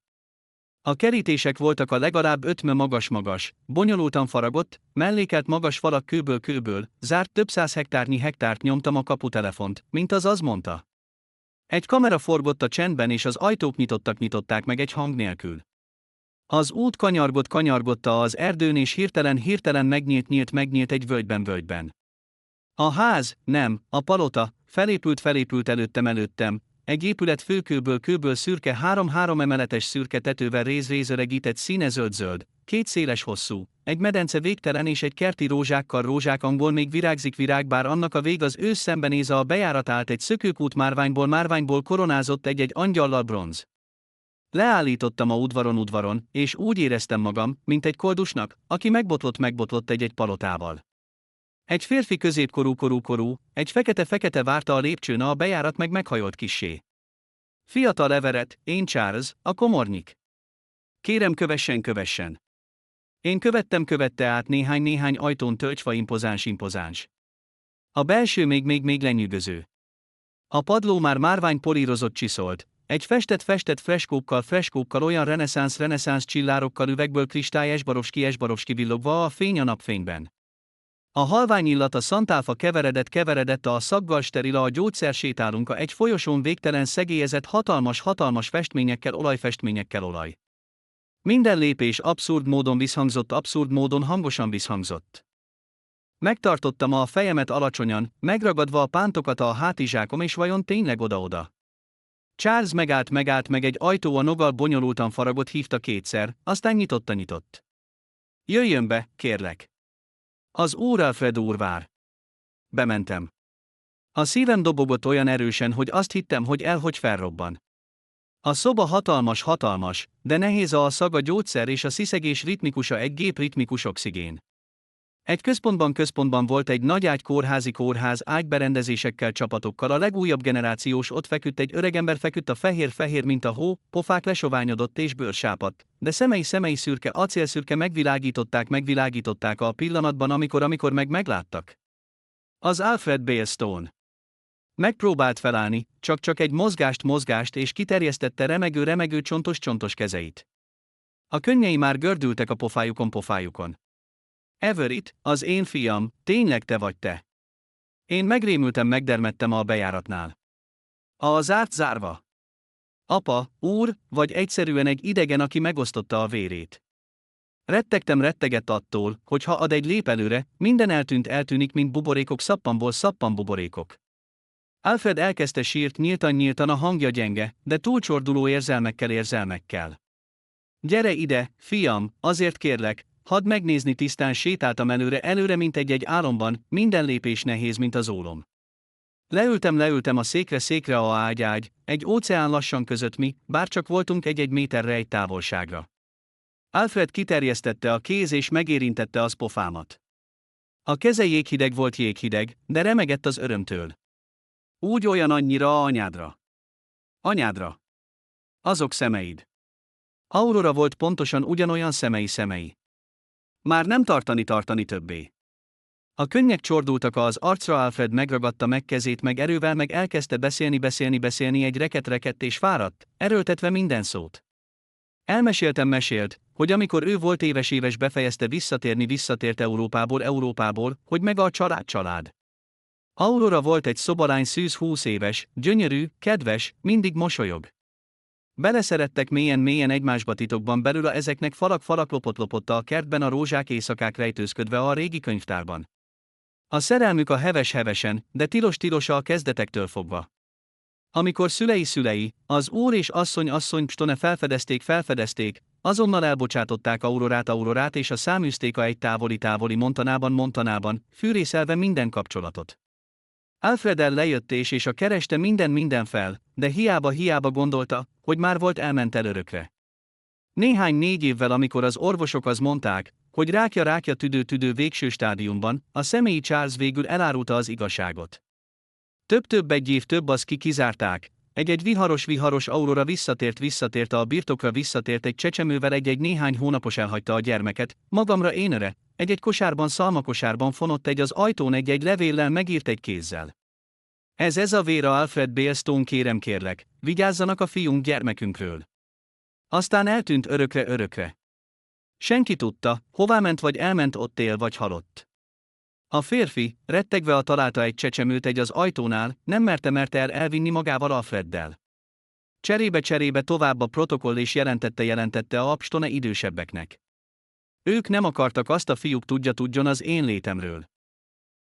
A kerítések voltak a legalább 5 magas, bonyolultan faragott, mellékelt magas falak kőből, zárt több 100 hektárt, nyomtam a kaputelefont, mint az mondta. Egy kamera forgott a csendben, és az ajtók nyitották meg egy hang nélkül. Az út kanyargott az erdőn, és hirtelen megnyílt egy völgyben. A ház, nem, a palota, felépült előttem, egy épület főkőből szürke, 3 emeletes szürke tetővel rézöregített, színe zöld, 2 széles hosszú, egy medence végtelen és egy kerti rózsák, angol még virág, bár annak a vég az ősz, szembenéz a bejárat állt egy szökőkút, márványból koronázott egy angyallal, bronz. Leállítottam a udvaron, és úgy éreztem magam, mint egy koldusnak, aki megbotlott egy palotával. Egy férfi középkorú, egy fekete várta a lépcsőn, a bejárat meg meghajolt kissé. Fiatal Everett, én Charles, a komornyik. Kérem, kövessen. Én követte át néhány ajtón, tölcsva, impozáns. A belső még lenyűgöző. A padló már márvány polírozott, csiszolt, egy festett freskókkal, olyan reneszánsz csillárokkal, üvegből kristályesbarovski villogva a fény a napfényben. A halvány illat, a szantálfa keveredett a szaggal, sterila, a gyógyszer, sétálunk egy folyosón, végtelen szegélyezett hatalmas festményekkel, olaj. Minden lépés abszurd módon hangosan visszhangzott. Megtartottam a fejemet alacsonyan, megragadva a pántokat a hátizsákom, és vajon tényleg oda-oda. Charles megállt, meg egy ajtó a nogal bonyolultan faragott, hívta kétszer, aztán nyitott. Jöjjön be, kérlek. Az úr Alfred úr vár. Bementem. A szívem dobogott olyan erősen, hogy azt hittem, hogy felrobban. A szoba hatalmas, de nehéz a szag, a gyógyszer és a sziszegés ritmikusa, egy gép ritmikus oxigén. Egy központban volt egy nagy kórház ágyberendezésekkel, csapatokkal, a legújabb generációs, ott feküdt egy öregember, feküdt a fehér, mint a hó, pofák lesoványodott és bőrsápadt, de szemei szürke, acélszürke, megvilágították a pillanatban, amikor megláttak. Az Alfred Bale Stone. Megpróbált felállni, csak egy mozgást, és kiterjesztette remegő csontos kezeit. A könnyei már gördültek a pofájukon. Everett, az én fiam, tényleg te vagy te. Én megrémültem, megdermedtem a bejáratnál. Az árt zárva. Apa, úr, vagy egyszerűen egy idegen, aki megosztotta a vérét. Rettegett attól, hogy ha ad egy lép előre, minden eltűnik, mint buborékok, szappan buborékok. Alfred elkezdte sírt, nyíltan, a hangja gyenge, de túlcsorduló érzelmekkel. Gyere ide, fiam, azért kérlek, hadd megnézni, tisztán sétáltam előre, mint egy álomban, minden lépés nehéz, mint az ólom. Leültem a székre a ágy, egy óceán lassan között mi, bár csak voltunk egy méterre egy távolságra. Alfred kiterjesztette a kéz és megérintette az pofámat. A keze jéghideg, de remegett az örömtől. Úgy olyan annyira anyádra. Azok szemeid. Aurora volt pontosan ugyanolyan szemei. Már nem tartani többé. A könnyek csordultak az arcra, Alfred megragadta meg kezét, meg erővel elkezdte beszélni, egy rekett és fáradt, erőltetve minden szót. Mesélt, hogy amikor ő volt éves befejezte visszatért Európából, hogy meg a család. Aurora volt egy szobalány, szűz 20 éves, gyönyörű, kedves, mindig mosolyog. Beleszerettek mélyen egymásba, titokban belül ezeknek falak lopott a kertben, a rózsák éjszakák rejtőzködve a régi könyvtárban. A szerelmük a hevesen, de tilos a kezdetektől fogva. Amikor szülei, az úr és asszony Stone felfedezték, azonnal elbocsátották Aurorát, és a száműzték egy távoli Montanában, fűrészelve minden kapcsolatot. Alfred lejött és a kereste minden fel, de hiába gondolta, hogy már elment el örökre. 4 évvel, amikor az orvosok azt mondták, hogy rákja tüdő végső stádiumban, a személyi Charles végül elárulta az igazságot. Egy év az kizárták, egy viharos Aurora visszatért a birtokra, egy csecsemővel, egy néhány hónapos, elhagyta a gyermeket, magamra énre, egy szalmakosárban fonott az ajtón, egy levéllel, megírt egy kézzel. Ez a Vera Alfred Bale Stone, kérlek, vigyázzanak a fiunk, gyermekünkről. Aztán eltűnt örökre. Senki tudta, hová ment, vagy elment, ott él vagy halott. A férfi, rettegve találta egy csecsemőt az ajtónál, nem merte elvinni magával Alfreddel. Cserébe tovább a protokoll, és jelentette a Stone idősebbeknek. Ők nem akartak, azt a fiúk tudjon az én létemről.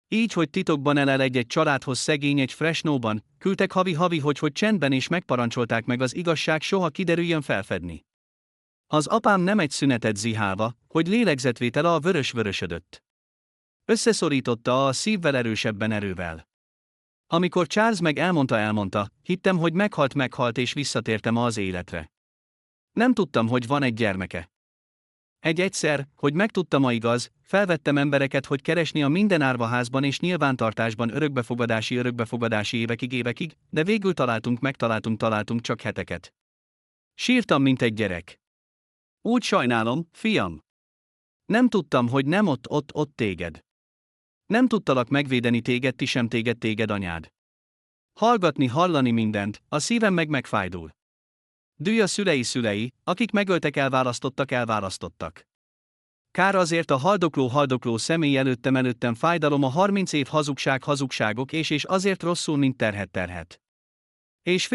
Így, hogy titokban elel egy családhoz, szegény, egy Fresnóban, küldtek havi, hogy csendben, és megparancsolták meg az igazság soha kiderüljön felfedni. Az apám nem egy szünetet zihálva, hogy lélegzetvétele a vörösödött. Összeszorította a szívvel, erővel. Amikor Charles elmondta, hittem, hogy meghalt, és visszatértem az életre. Nem tudtam, hogy van egy gyermeke. Egyszer, hogy megtudtam igaz, felvettem embereket, hogy keresni a minden árvaházban és nyilvántartásban örökbefogadási évekig, de végül találtunk csak heteket. Sírtam, mint egy gyerek. Úgy sajnálom, fiam. Nem tudtam, hogy nem ott téged. Nem tudtalak megvédeni téged, ti sem téged anyád. Hallani mindent, a szívem megfájdul. Dű a szülei, akik megöltek, elválasztottak. Kár azért a haldokló személy, előttem fájdalom, a 30 év hazugságok, és azért rosszul, mint terhet. És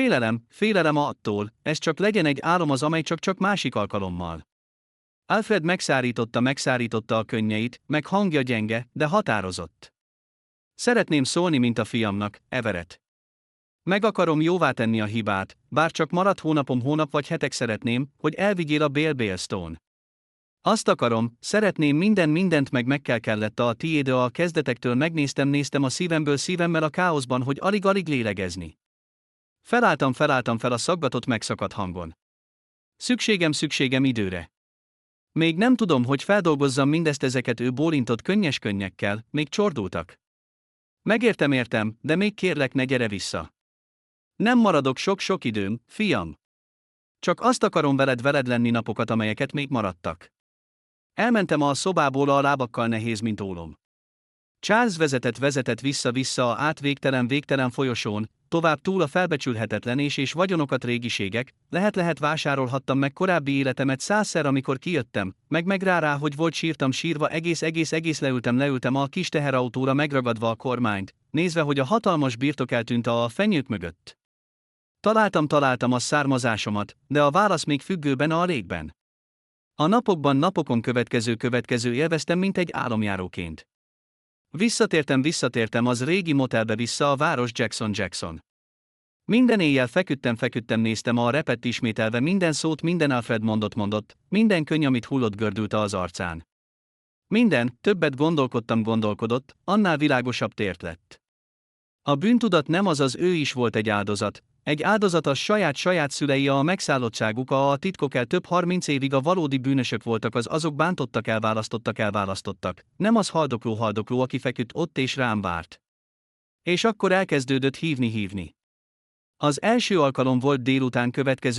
félelem attól, ez csak legyen egy álom, amely csak másik alkalommal. Alfred megszárította a könnyeit, meg hangja gyenge, de határozott. Szeretném szólni, mint a fiamnak, Everett. Meg akarom jóvá tenni a hibát, bár csak maradt hónap vagy hetek, szeretném, hogy elvigyél a Bale Stone. Azt akarom, szeretném mindent meg kellett a tiéd, a kezdetektől néztem a szívemmel a káoszban, hogy alig lélegezni. Felálltam fel a szaggatott, megszakadt hangon. Szükségem időre. Még nem tudom, hogy feldolgozzam mindezt, ezeket ő bólintott könnyes könnyekkel, még csordultak. Megértem, de még kérlek, ne gyere vissza. Nem maradok sok-sok időm, fiam. Csak azt akarom veled lenni napokat, amelyeket még maradtak. Elmentem a szobából a lábakkal nehéz, mint ólom. Charles vezetett vissza-vissza a végtelen folyosón, tovább túl a felbecsülhetetlen és vagyonokat, régiségek, lehet vásárolhattam meg korábbi életemet 100-szer, amikor kijöttem, meg rá, hogy volt, sírtam sírva, egész leültem a kis teherautóra, megragadva a kormányt, nézve, hogy a hatalmas birtok eltűnt a fenyők mögött. Találtam a származásomat, de a válasz még függőben, a légben. A napokon következő élveztem, mint egy álomjáróként. Visszatértem az régi motelbe, vissza a város, Jackson. Minden éjjel feküdtem, néztem a repet, ismételve minden szót, minden Alfred mondott, minden könny, amit hullott, gördülte az arcán. Minden, többet gondolkodott, annál világosabb tért lett. A bűntudat nem az ő is volt egy áldozat a saját szülei, a megszállottságuk, a titkok, el több 30 évig a valódi bűnösök voltak, azok bántottak, elválasztottak, nem az haldokló, aki feküdt ott és rám várt. És akkor elkezdődött hívni. Az első alkalom volt délután,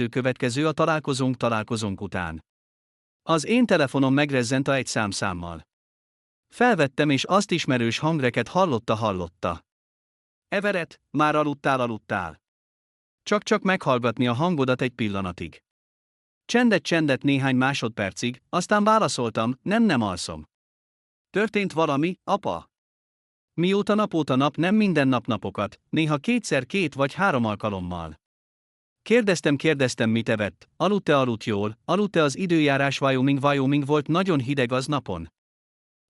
következő a találkozónk után. Az én telefonom megrezzent egy számmal. Felvettem, és azt ismerős hangreket hallotta. Everett, már aludtál. Csak meghallgatni a hangodat egy pillanatig. Csendet néhány másodpercig, aztán válaszoltam, nem alszom. Történt valami, apa? Mióta nap, nem minden napokat, néha 2-2 vagy 3 alkalommal. Kérdeztem, mit evett, aludt jól, aludt-e az időjárás, Wyoming volt nagyon hideg az napon.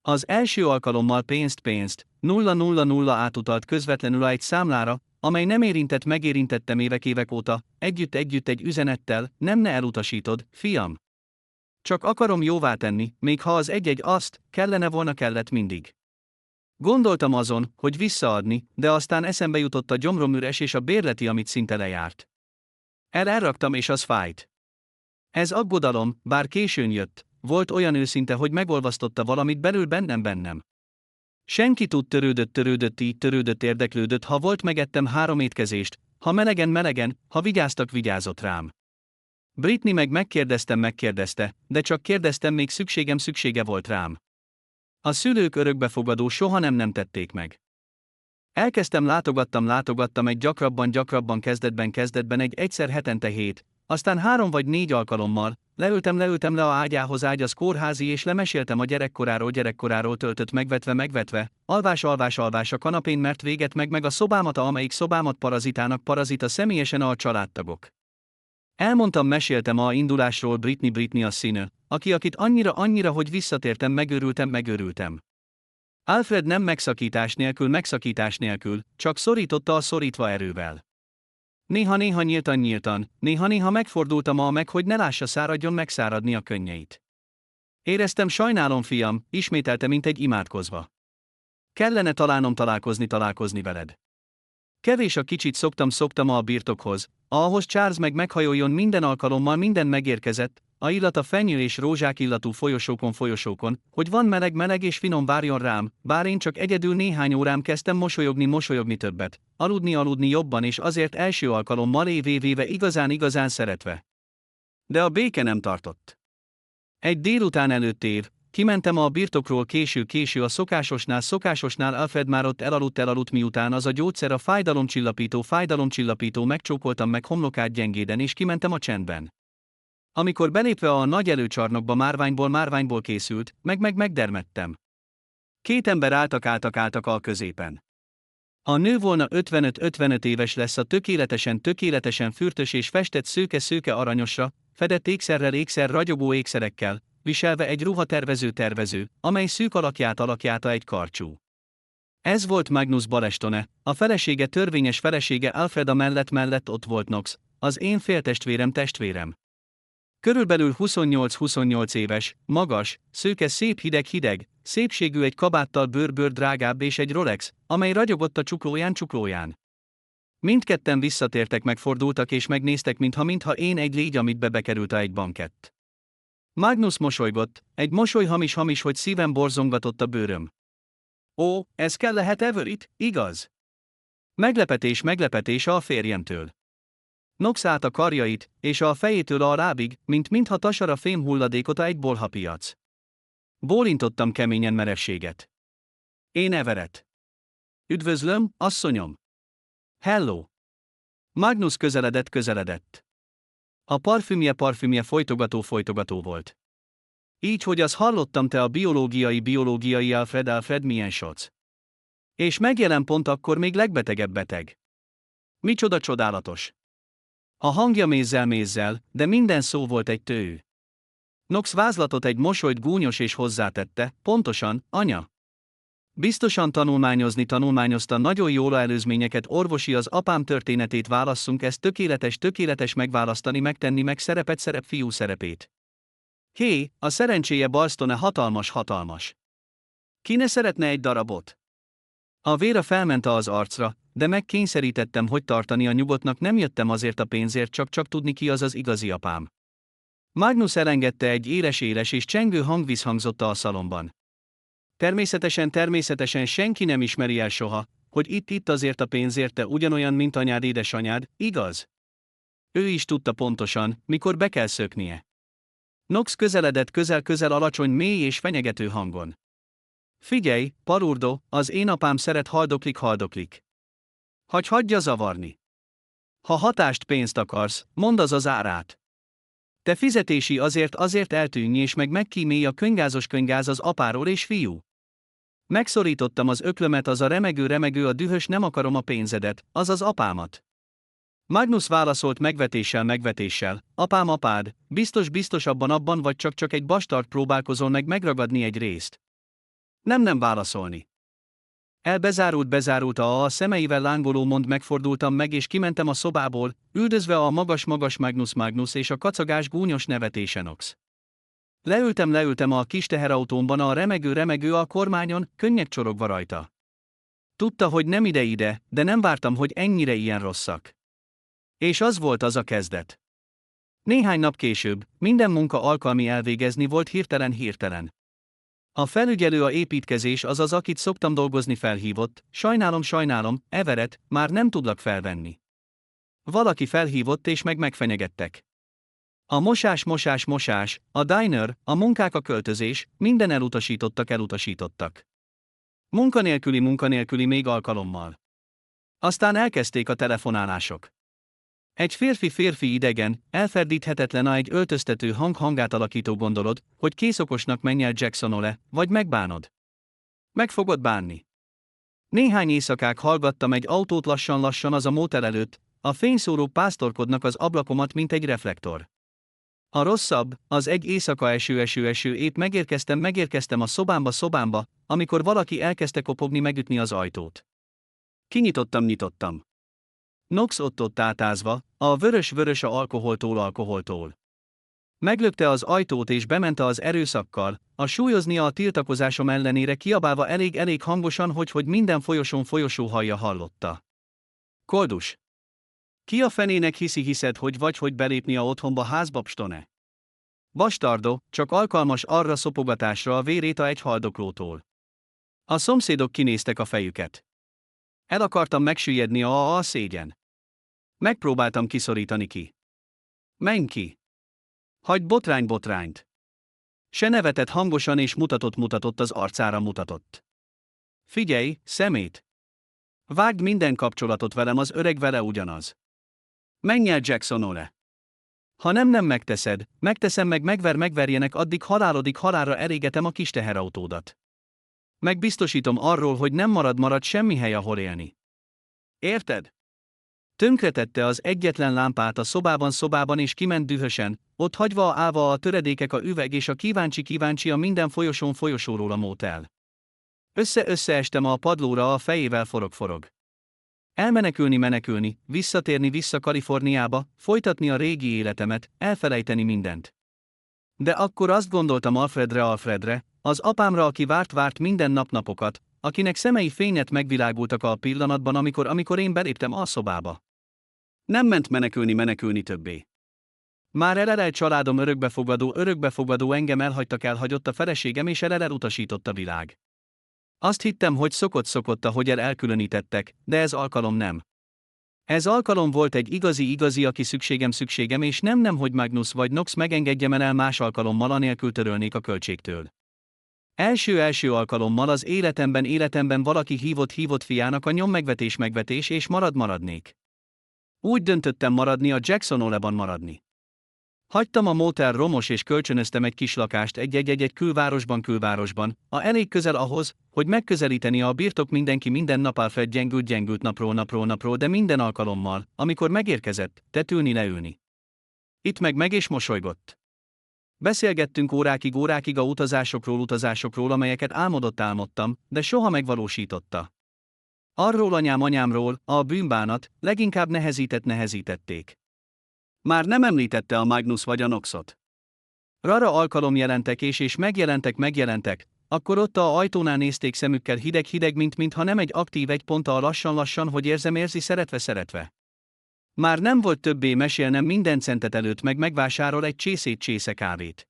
Az első alkalommal pénzt, 000 átutalt közvetlenül egy számlára, amely nem megérintettem évek óta, együtt egy üzenettel, nem elutasítod, fiam. Csak akarom jóvá tenni, még ha az egy azt, kellett mindig. Gondoltam azon, hogy visszaadni, de aztán eszembe jutott a gyomrom üres és a bérleti, amit szinte lejárt. Elraktam, és az fájt. Ez aggodalom, bár későn jött, volt olyan őszinte, hogy megolvasztotta valamit belül bennem. Senki törődött, érdeklődött, ha volt, megettem 3 étkezést, ha melegen, ha vigyázott rám. Britney megkérdezte, de csak kérdeztem, még szüksége volt rám. A szülők örökbefogadó soha nem tették meg. Elkezdtem, látogattam egy gyakrabban, kezdetben egyszer hetente 7, aztán 3 vagy 4 alkalommal, leültem le a ágyához, az kórházi, és lemeséltem a gyerekkoráról töltött megvetve, alvás a kanapén, mert véget meg a szobámat, amelyik szobámat parazita személyesen a családtagok. Elmondtam, meséltem a indulásról, Britney a színő, akit annyira, hogy visszatértem, megőrültem. Alfred nem megszakítás nélkül, csak szorította szorítva erővel. Néha nyíltan, néha megfordultam hogy ne lássa, száradjon megszáradni a könnyeit. Éreztem, sajnálom, fiam, ismételte, mint egy imádkozva. Kellene találnom találkozni veled. Kevés a kicsit, szoktam a birtokhoz, ahhoz Charles meghajoljon minden alkalommal, minden megérkezett, a illat, a fenyő és rózsák illatú folyosókon, hogy van meleg és finom, várjon rám, bár én csak egyedül néhány órám, kezdtem mosolyogni többet, aludni jobban, és azért első alkalommal évéve igazán szeretve. De a béke nem tartott. Egy délután előtt kimentem a birtokról késő a szokásosnál, Alfred már ott elaludt, miután az a gyógyszer, a fájdalomcsillapító, megcsókoltam meg homlokát gyengéden, és kimentem a csendben. Amikor belépve a nagy előcsarnokba, márványból készült, megdermedtem. 2 ember álltak a középen. A nő volna 55 éves, lesz, a tökéletesen fürtös és festett szőke aranyosra, fedett ékszer ragyogó ékszerekkel, viselve egy ruha tervező, amely szűk alakjáta egy karcsú. Ez volt Magnus Balestone, a felesége, törvényes felesége, Alfreda mellett ott volt Knox, az én féltestvérem. Körülbelül 28 éves, magas, szőke, szép hideg, szépségű, egy kabáttal bőr drágább, és egy Rolex, amely ragyogott a csuklóján. Mindketten visszatértek, megfordultak és megnéztek, mintha én egy légy, amit bekerült egy bankett. Magnus mosolygott, egy mosoly hamis, hogy szívem borzongatott a bőröm. Ó, ez kell lehet Everett, igaz? Meglepetés a férjemtől. Knox át a karjait, és a fejétől a lábig, mintha tasara fém hulladékot egy bolhapiac. Bólintottam keményen merevséget. Én Everett. Üdvözlöm, asszonyom. Hello. Magnus közeledett. A parfümje folytogató volt. Így, hogy az hallottam, te a biológiai Alfred milyen soc. És megjelen pont akkor még legbetegebb beteg. Micsoda csodálatos. A hangja mézzel, de minden szó volt egy tőű. Knox vázlatot egy mosolyt gúnyos és hozzátette, pontosan, anya. Biztosan tanulmányozta nagyon jól a előzményeket, orvosi az apám történetét válasszunk, ez tökéletes megválasztani, megtenni meg szerep fiú szerepét. Hé, a szerencséje Barstone hatalmas. Ki ne szeretne egy darabot? A véra felment az arcra, de megkényszerítettem, hogy tartania nyugodtnak, nem jöttem azért a pénzért, csak tudni ki az igazi apám. Magnus elengedte, egy éles és csengő hang visszhangzott a szalomban. Természetesen senki nem ismeri el soha, hogy itt azért a pénzért te ugyanolyan, mint anyád, édesanyád, igaz? Ő is tudta pontosan, mikor be kell szöknie. Knox közeledett közel alacsony, mély és fenyegető hangon. Figyelj, Parurdo, az én apám szeret haldoklik. Hagyja zavarni. Ha hatást, pénzt akarsz, mondd az árát. Te fizetési azért eltűnj, és megkímélj a könygáz az apáról és fiú. Megszorítottam az öklömet, az a remegő, a dühös, nem akarom a pénzedet, az az apámat. Magnus válaszolt megvetéssel, apád, biztos abban vagy csak egy bastard, próbálkozol megragadni egy részt. Nem válaszolni. Bezárult a szemeivel lángoló mond, megfordultam meg és kimentem a szobából, üldözve a magas Magnus és a kacagás gúnyos nevetése Knox. Leültem a kis teherautómban, a remegő a kormányon, könnyek csorogva rajta. Tudta, hogy nem ide, de nem vártam, hogy ennyire ilyen rosszak. És az volt az a kezdet. Néhány nap később, minden munka alkalmi elvégezni volt hirtelen. A felügyelő, a építkezés, azaz akit szoktam dolgozni, felhívott, sajnálom, Everett, már nem tudlak felvenni. Valaki felhívott és megfenyegettek. A mosás, a diner, a munkák, a költözés, minden elutasítottak. Munkanélküli még alkalommal. Aztán elkezdték a telefonálások. Egy férfi idegen, elferdíthetetlen, egy öltöztető hangát alakító, gondolod, hogy készokosnak menj el Jacksonole, vagy megbánod. Meg fogod bánni. Néhány éjszakák hallgattam egy autót lassan az a motel előtt, a fényszórók pásztorkodnak az ablakomat, mint egy reflektor. A rosszabb, az egy éjszaka eső, épp megérkeztem a szobámba, amikor valaki elkezdte kopogni, megütni az ajtót. Nyitottam. Knox ott átázva, a vörös a alkoholtól. Meglökte az ajtót és bement az erőszakkal, a súlyoznia a tiltakozásom ellenére, kiabálva elég hangosan, hogy minden folyosó hallja, hallotta. Koldus! Ki a fenének hiszed, hogy belépni a otthonba, házbabstone? Bastardo, csak alkalmas arra szopogatásra, a vérét egy haldoklótól. A szomszédok kinéztek a fejüket. El akartam megsüllyedni a szégyen. Megpróbáltam kiszorítani ki. Menj ki! Hagyd botrányt! Se nevetett hangosan és mutatott az arcára. Figyelj, szemét! Vágd minden kapcsolatot velem, az öreg vele ugyanaz. Menj el Jacksonole! Ha nem megteszem, megverjenek, addig halálra elégetem a kis teherautódat. Megbiztosítom arról, hogy nem marad semmi hely, ahol élni. Érted? Tönkretette az egyetlen lámpát a szobában és kiment dühösen, ott hagyva állva a töredékek, a üveg és a kíváncsi a minden folyosóról a motel. Összeestem a padlóra, a fejével forog. Elmenekülni, visszatérni Kaliforniába, folytatni a régi életemet, elfelejteni mindent. De akkor azt gondoltam Alfredre, az apámra, aki várt minden napokat, akinek szemei fényet megvilágultak a pillanatban, amikor én beléptem a szobába. Nem ment menekülni többé. Már elelel családom örökbefogadó engem elhagyott a feleségem és elelel utasított a világ. Azt hittem, hogy szokott, ahogy elkülönítettek, de ez alkalom nem. Ez alkalom volt egy igazi, aki szükségem és nem, hogy Magnus vagy Nox megengedjem el más alkalommal anélkül törölnék a költségtől. Első alkalommal az életemben valaki hívott fiának a megvetés és maradnék. Úgy döntöttem maradni a Jackson Hole-ban maradni. Hagytam a motel romos és kölcsönöztem egy kis lakást egy külvárosban, elég közel ahhoz, hogy megközelíteni a birtok mindenki minden nap Alfred gyengült napról, de minden alkalommal, amikor megérkezett, tett leülni. Itt meg és mosolygott. Beszélgettünk órákig a utazásokról, amelyeket álmodtam, de soha megvalósította. Arról anyámról, a bűnbánat, leginkább nehezítették. Már nem említette a Magnus vagy a Noxot. Rara alkalom jelentek és megjelentek, akkor ott a ajtónál nézték szemükkel hideg, mintha nem egy aktív egy ponttal lassan, hogy érzi szeretve. Már nem volt többé mesélnem minden centet előtt megvásárol egy csésze kávét.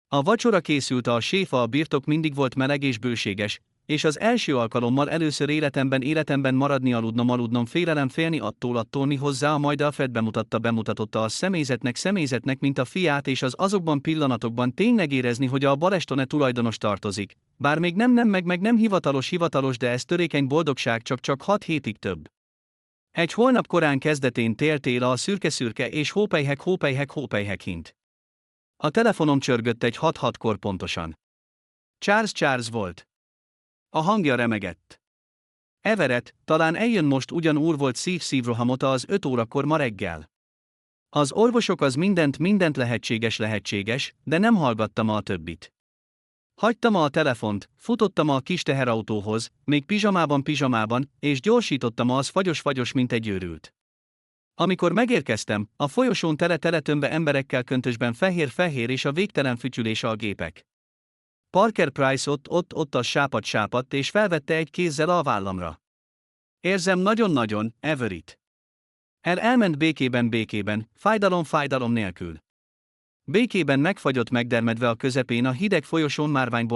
A vacsora készült, a séfa, a birtok mindig volt meleg és bőséges, és az első alkalommal először életemben maradni aludnom félni attól mi hozzá, majd Alfred bemutatotta a személyzetnek, mint a fiát, és azokban pillanatokban tényleg érezni, hogy a balestone tulajdonos tartozik, bár még nem hivatalos, de ez törékeny boldogság csak 6 hétig több. Egy holnap korán kezdetén tél a szürke és hópelyhek hint. A telefonom csörgött egy 6-6-kor pontosan. Charles volt. A hangja remegett. Everett, talán eljön most, ugyan úr volt szívrohamota az 5 órakor ma reggel. Az orvosok az mindent lehetséges, de nem hallgattam a többit. Hagytam a telefont, futottam a kis teherautóhoz, még pizsamában, és gyorsítottam az fagyos, mint egy őrült. Amikor megérkeztem, a folyosón tele tömve emberekkel köntösben fehér és a végtelen fütyülés a gépek. Parker Price ott a sápadt és felvette egy kézzel a vállamra. Érzem nagyon, Everett. Elment békében, fájdalom nélkül. Békében megfagyott megdermedve a közepén a hideg folyosón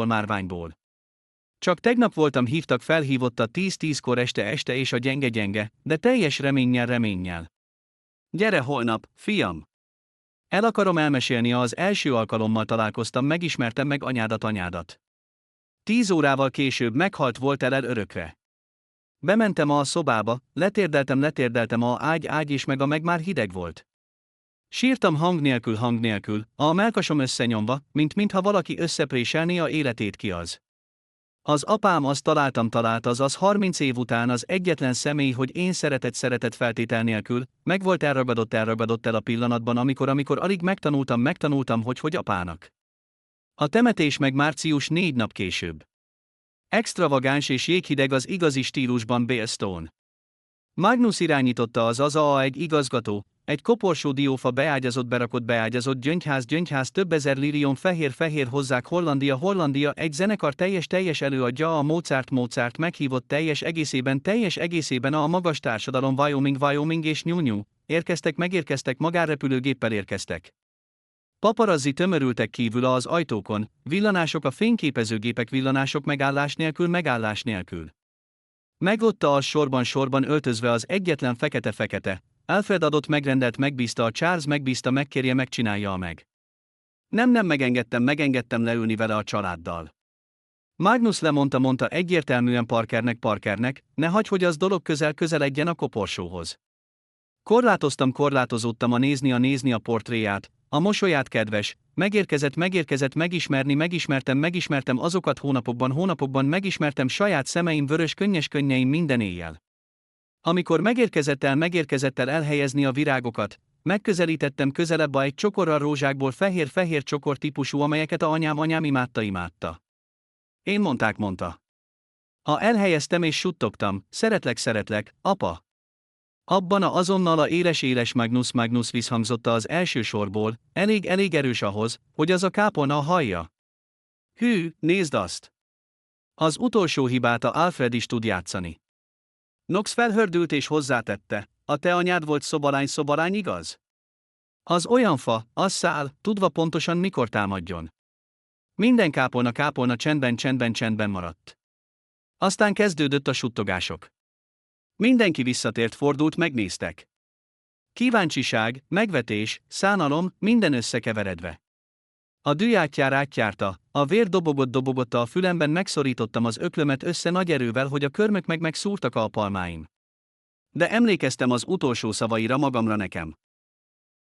márványból. Csak tegnap voltam, felhívott a 10-10-kor este és a gyenge, de teljes reménnyel. Gyere holnap, fiam! El akarom elmesélni, az első alkalommal találkoztam, megismertem meg anyádat. 10 órával később meghalt volt el örökre. Bementem a szobába, letérdeltem a ágy és meg már hideg volt. Sírtam hang nélkül, a mellkasom összenyomva, mintha valaki összepréselné a életét ki az. Az apám, azt talált az 30 év után az egyetlen személy, hogy én szeretet feltétel nélkül, meg volt elragadott el a pillanatban, amikor alig megtanultam, hogy apának. A temetés meg március 4 nap később. Extravagáns és jéghideg az igazi stílusban Bale Stone. Magnus irányította egy igazgató, egy koporsó diófa beágyazott gyöngyház több ezer lirion fehér hozzák Hollandia egy zenekar teljes előadja a Mozart meghívott teljes egészében a magas társadalom Wyoming és New megérkeztek magánrepülőgéppel érkeztek. Paparazzi tömörültek kívül az ajtókon, villanások a fényképezőgépek villanások megállás nélkül. Megotta a sorban öltözve az egyetlen fekete. Alfred adott megbízta a Charles megkérje megcsinálja meg. Nem megengedtem leülni vele a családdal. Magnus mondta egyértelműen Parkernek, ne hagyj, hogy az dolog közeledjen a koporsóhoz. Korlátozódtam a nézni a portréját, a mosolyát kedves, megérkezett megismertem azokat hónapokban megismertem saját szemeim vörös könnyes könnyeim minden éjjel. Amikor megérkezett el elhelyezni a virágokat, megközelítettem közelebb egy csokorral rózsákból fehér csokor típusú, amelyeket a anyám imádta. Én mondta. Elhelyeztem és suttogtam, szeretlek, apa. Abban azonnal a éles Magnus visszhangzott az első sorból, elég erős ahhoz, hogy az a kápolna hallja. Hű, nézd azt! Az utolsó hibát a Alfred is tud játszani. Nox felhördült és hozzátette, a te anyád volt szobalány, igaz? Az olyan fa, az száll, tudva pontosan mikor támadjon. Minden kápolna csendben maradt. Aztán kezdődött a suttogások. Mindenki visszatért, fordult, megnéztek. Kíváncsiság, megvetés, szánalom, minden összekeveredve. A dű átjárta, a vér dobogott a fülemben, megszorítottam az öklömet össze nagy erővel, hogy a körmök megszúrtak a palmáim. De emlékeztem az utolsó szavaira magamra nekem.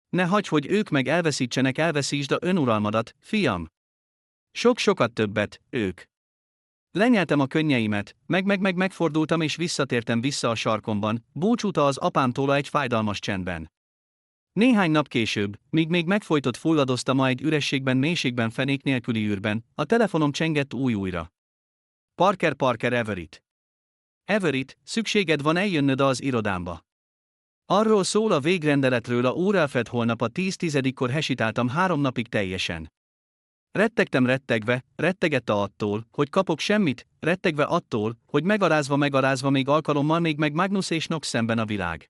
Ne hagyj, hogy ők meg elveszítsenek, elveszítsd a önuralmadat, fiam. Sokat többet, ők. Lenyeltem a könnyeimet, megfordultam és visszatértem vissza a sarkomban, búcsúta az apámtól egy fájdalmas csendben. Néhány nap később, míg még megfojtott, fulladoztam egy ürességben, mélységben, fenék nélküli űrben, a telefonom csengett újra. Parker, Everett. Everett, szükséged van eljönnöd az irodámba. Arról szól a végrendeletről, a Úralfred, holnap a 10:10-kor hesitáltam 3 napig teljesen. Rettegtem, rettegette attól, hogy kapok semmit, rettegve attól, hogy megarázva még alkalommal még Magnus és Nox szemben a világ.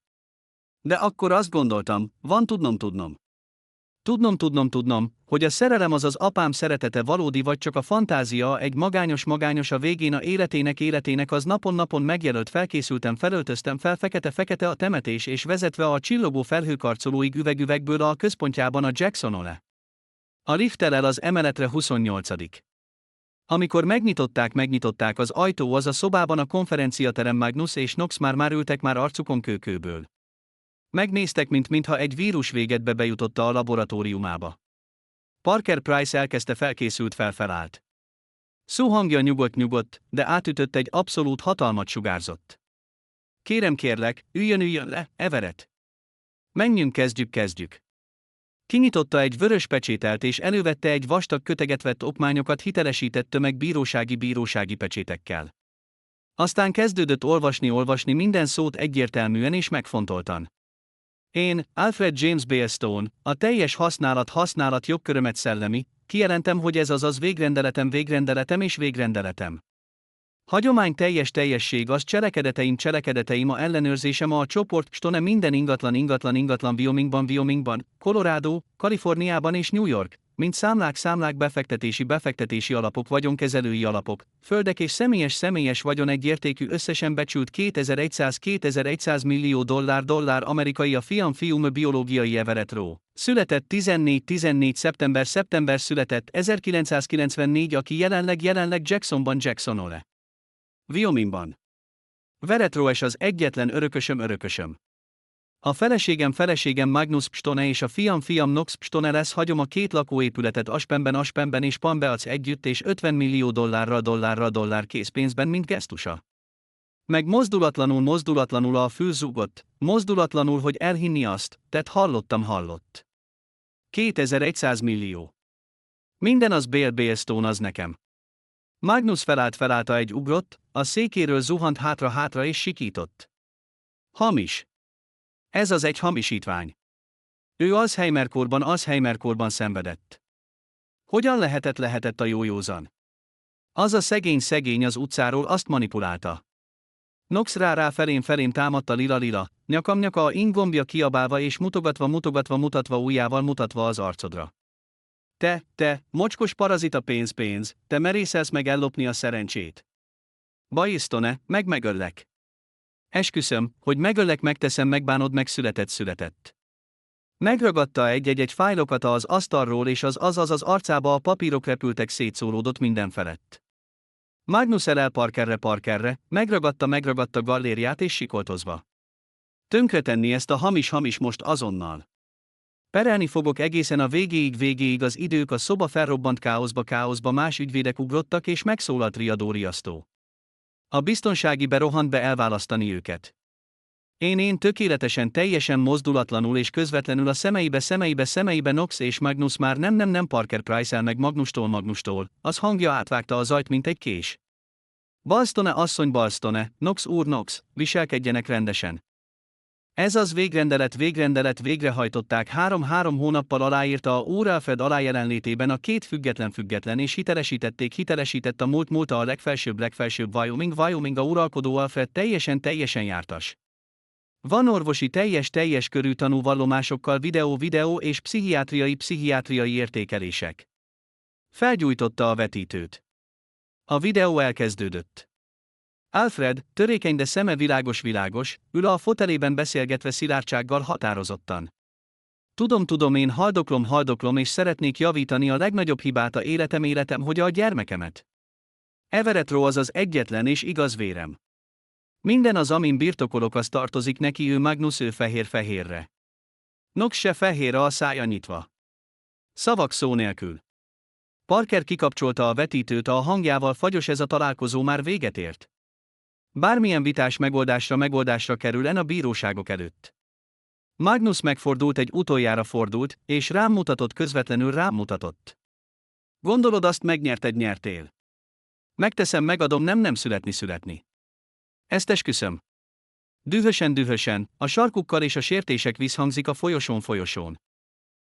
De akkor azt gondoltam, van tudnom, hogy a szerelem az az apám szeretete valódi, vagy csak a fantázia, egy magányos a végén a életének az napon megjelölt, felkészültem, felöltöztem fel fekete a temetés, és vezetve a csillogó felhőkarcolóig üvegből a központjában a Jackson Hole. A lifttel el az emeletre 28. Amikor megnyitották az ajtó, az a szobában a konferenciaterem, Magnus és Nox már ültek, már arcukon kőkőből. Megnéztek, mintha egy vírus végetbe bejutotta a laboratóriumába. Parker Price elkezdte, felkészült, felállt. Szó hangja nyugodt, de átütött, egy abszolút hatalmat sugárzott. Kérlek, üljön le, Everett. Menjünk, kezdjük. Kinyitotta egy vörös pecsételt és elővette egy vastag köteget, vett okmányokat, hitelesített tömeg bírósági pecsétekkel. Aztán kezdődött olvasni minden szót egyértelműen és megfontoltan. Én, Alfred James Balestone, a teljes használat jogkörömet szellemi, kijelentem, hogy ez az végrendeletem és végrendeletem. Hagyomány teljesség, az cselekedeteim, a ellenőrzésem, a csoport, stone minden ingatlan Wyomingban, Colorado, Kaliforniában és New York, mint számlák, befektetési alapok, vagyonkezelői alapok, földek és személyes vagyon, egy értékű összesen becsült 2100 millió dollár amerikai, a fiam biológiai Everett Rowe. Született 14 szeptember született 1994, aki jelenleg Jackson Hole, Wyomingban. Everett Rowe az egyetlen örökösöm. A feleségem Magnus Stone és a fiam Nox Stone lesz, hagyom a 2 lakóépületet Aspenben és Palm Beach együtt, és 50 millió dollár készpénzben, mint gesztusa. Meg mozdulatlanul a fül zúgott, mozdulatlanul, hogy elhinni azt, tett, hallott. 2100 millió. Minden az Balestone, az nekem. Magnus felállt, ugrott, a székéről zuhant hátra és sikított. Hamis. Ez az egy hamisítvány. Ő Alzheimer-korban szenvedett. Hogyan lehetett a józan? Az a szegény az utcáról azt manipulálta. Nox rá felém támadta, lila, nyaka a ingombja kiabálva és mutatva ujjával mutatva az arcodra. Te, mocskos parazita, pénz, te merészelsz meg ellopni a szerencsét. Balestone, megöllek. Esküszöm, hogy megöllek, megteszem, megbánod, született. Megragadta egy fájlokat az asztalról, és az arcába a papírok repültek, szétszólódott minden felett. Magnus elel Parkerre, megragadta gallériát és sikoltozva. Tönkretenni ezt a hamis most azonnal. Perelni fogok egészen a végéig az idők, a szoba felrobbant káoszba, más ügyvédek ugrottak, és megszólalt riasztó. A biztonsági rohant be elválasztani őket. Én tökéletesen, teljesen mozdulatlanul és közvetlenül a szemeibe Nox és Magnus, már nem Parker Price-el meg Magnustól, az hangja átvágta a zajt, mint egy kés. Balestone asszony, Nox úr, Nox, viselkedjenek rendesen. Ez az végrendelet, végrehajtották, 3 hónappal aláírta a Úralfred alájelenlétében a 2 független és hitelesített a múlt a legfelsőbb Wyoming a uralkodó Alfred teljesen jártas. Van orvosi teljes körű tanúvallomásokkal videó és pszichiátriai értékelések. Felgyújtotta a vetítőt. A videó elkezdődött. Alfred, törékeny de szeme világos, ül a fotelében beszélgetve szilárdsággal határozottan. Tudom, én haldoklom és szeretnék javítani a legnagyobb hibát a életem, hogy a gyermekemet. Everett Rowe az egyetlen és igaz vérem. Minden az, amin birtokolok, az tartozik neki, ő Magnus, ő fehérre. Knox se fehér, a szája nyitva. Szavak szó nélkül. Parker kikapcsolta a vetítőt, a hangjával fagyos, ez a találkozó már véget ért. Bármilyen vitás megoldásra kerülen a bíróságok előtt. Magnus megfordult, egy utoljára fordult, és közvetlenül rám mutatott. Gondolod, azt megnyerted, nyertél. Megteszem, megadom, nem születni. Ezt esküszöm. Dühösen, a sarkukkal és a sértések visszhangzik a folyosón.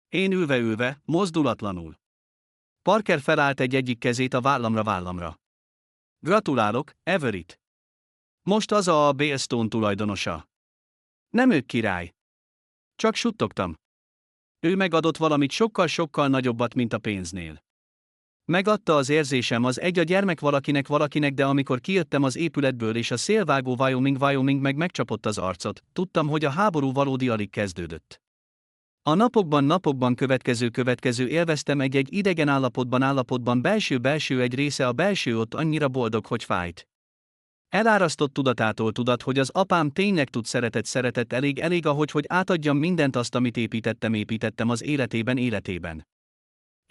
Én ülve, mozdulatlanul. Parker felállt, egyik kezét a vállamra. Gratulálok, Everett. Most az a Balestone tulajdonosa. Nem ők király. Csak suttogtam. Ő megadott valamit sokkal nagyobbat, mint a pénznél. Megadta, az érzésem az egy, a gyermek valakinek, de amikor kijöttem az épületből és a szélvágó Wyoming meg megcsapott az arcot, tudtam, hogy a háború valódi alig kezdődött. A napokban következő élveztem egy idegen állapotban belső egy része, a belső ott annyira boldog, hogy fájt. Elárasztott tudatától, hogy az apám tényleg tud szeretet, elég hogy átadjam mindent azt, amit építettem az életében.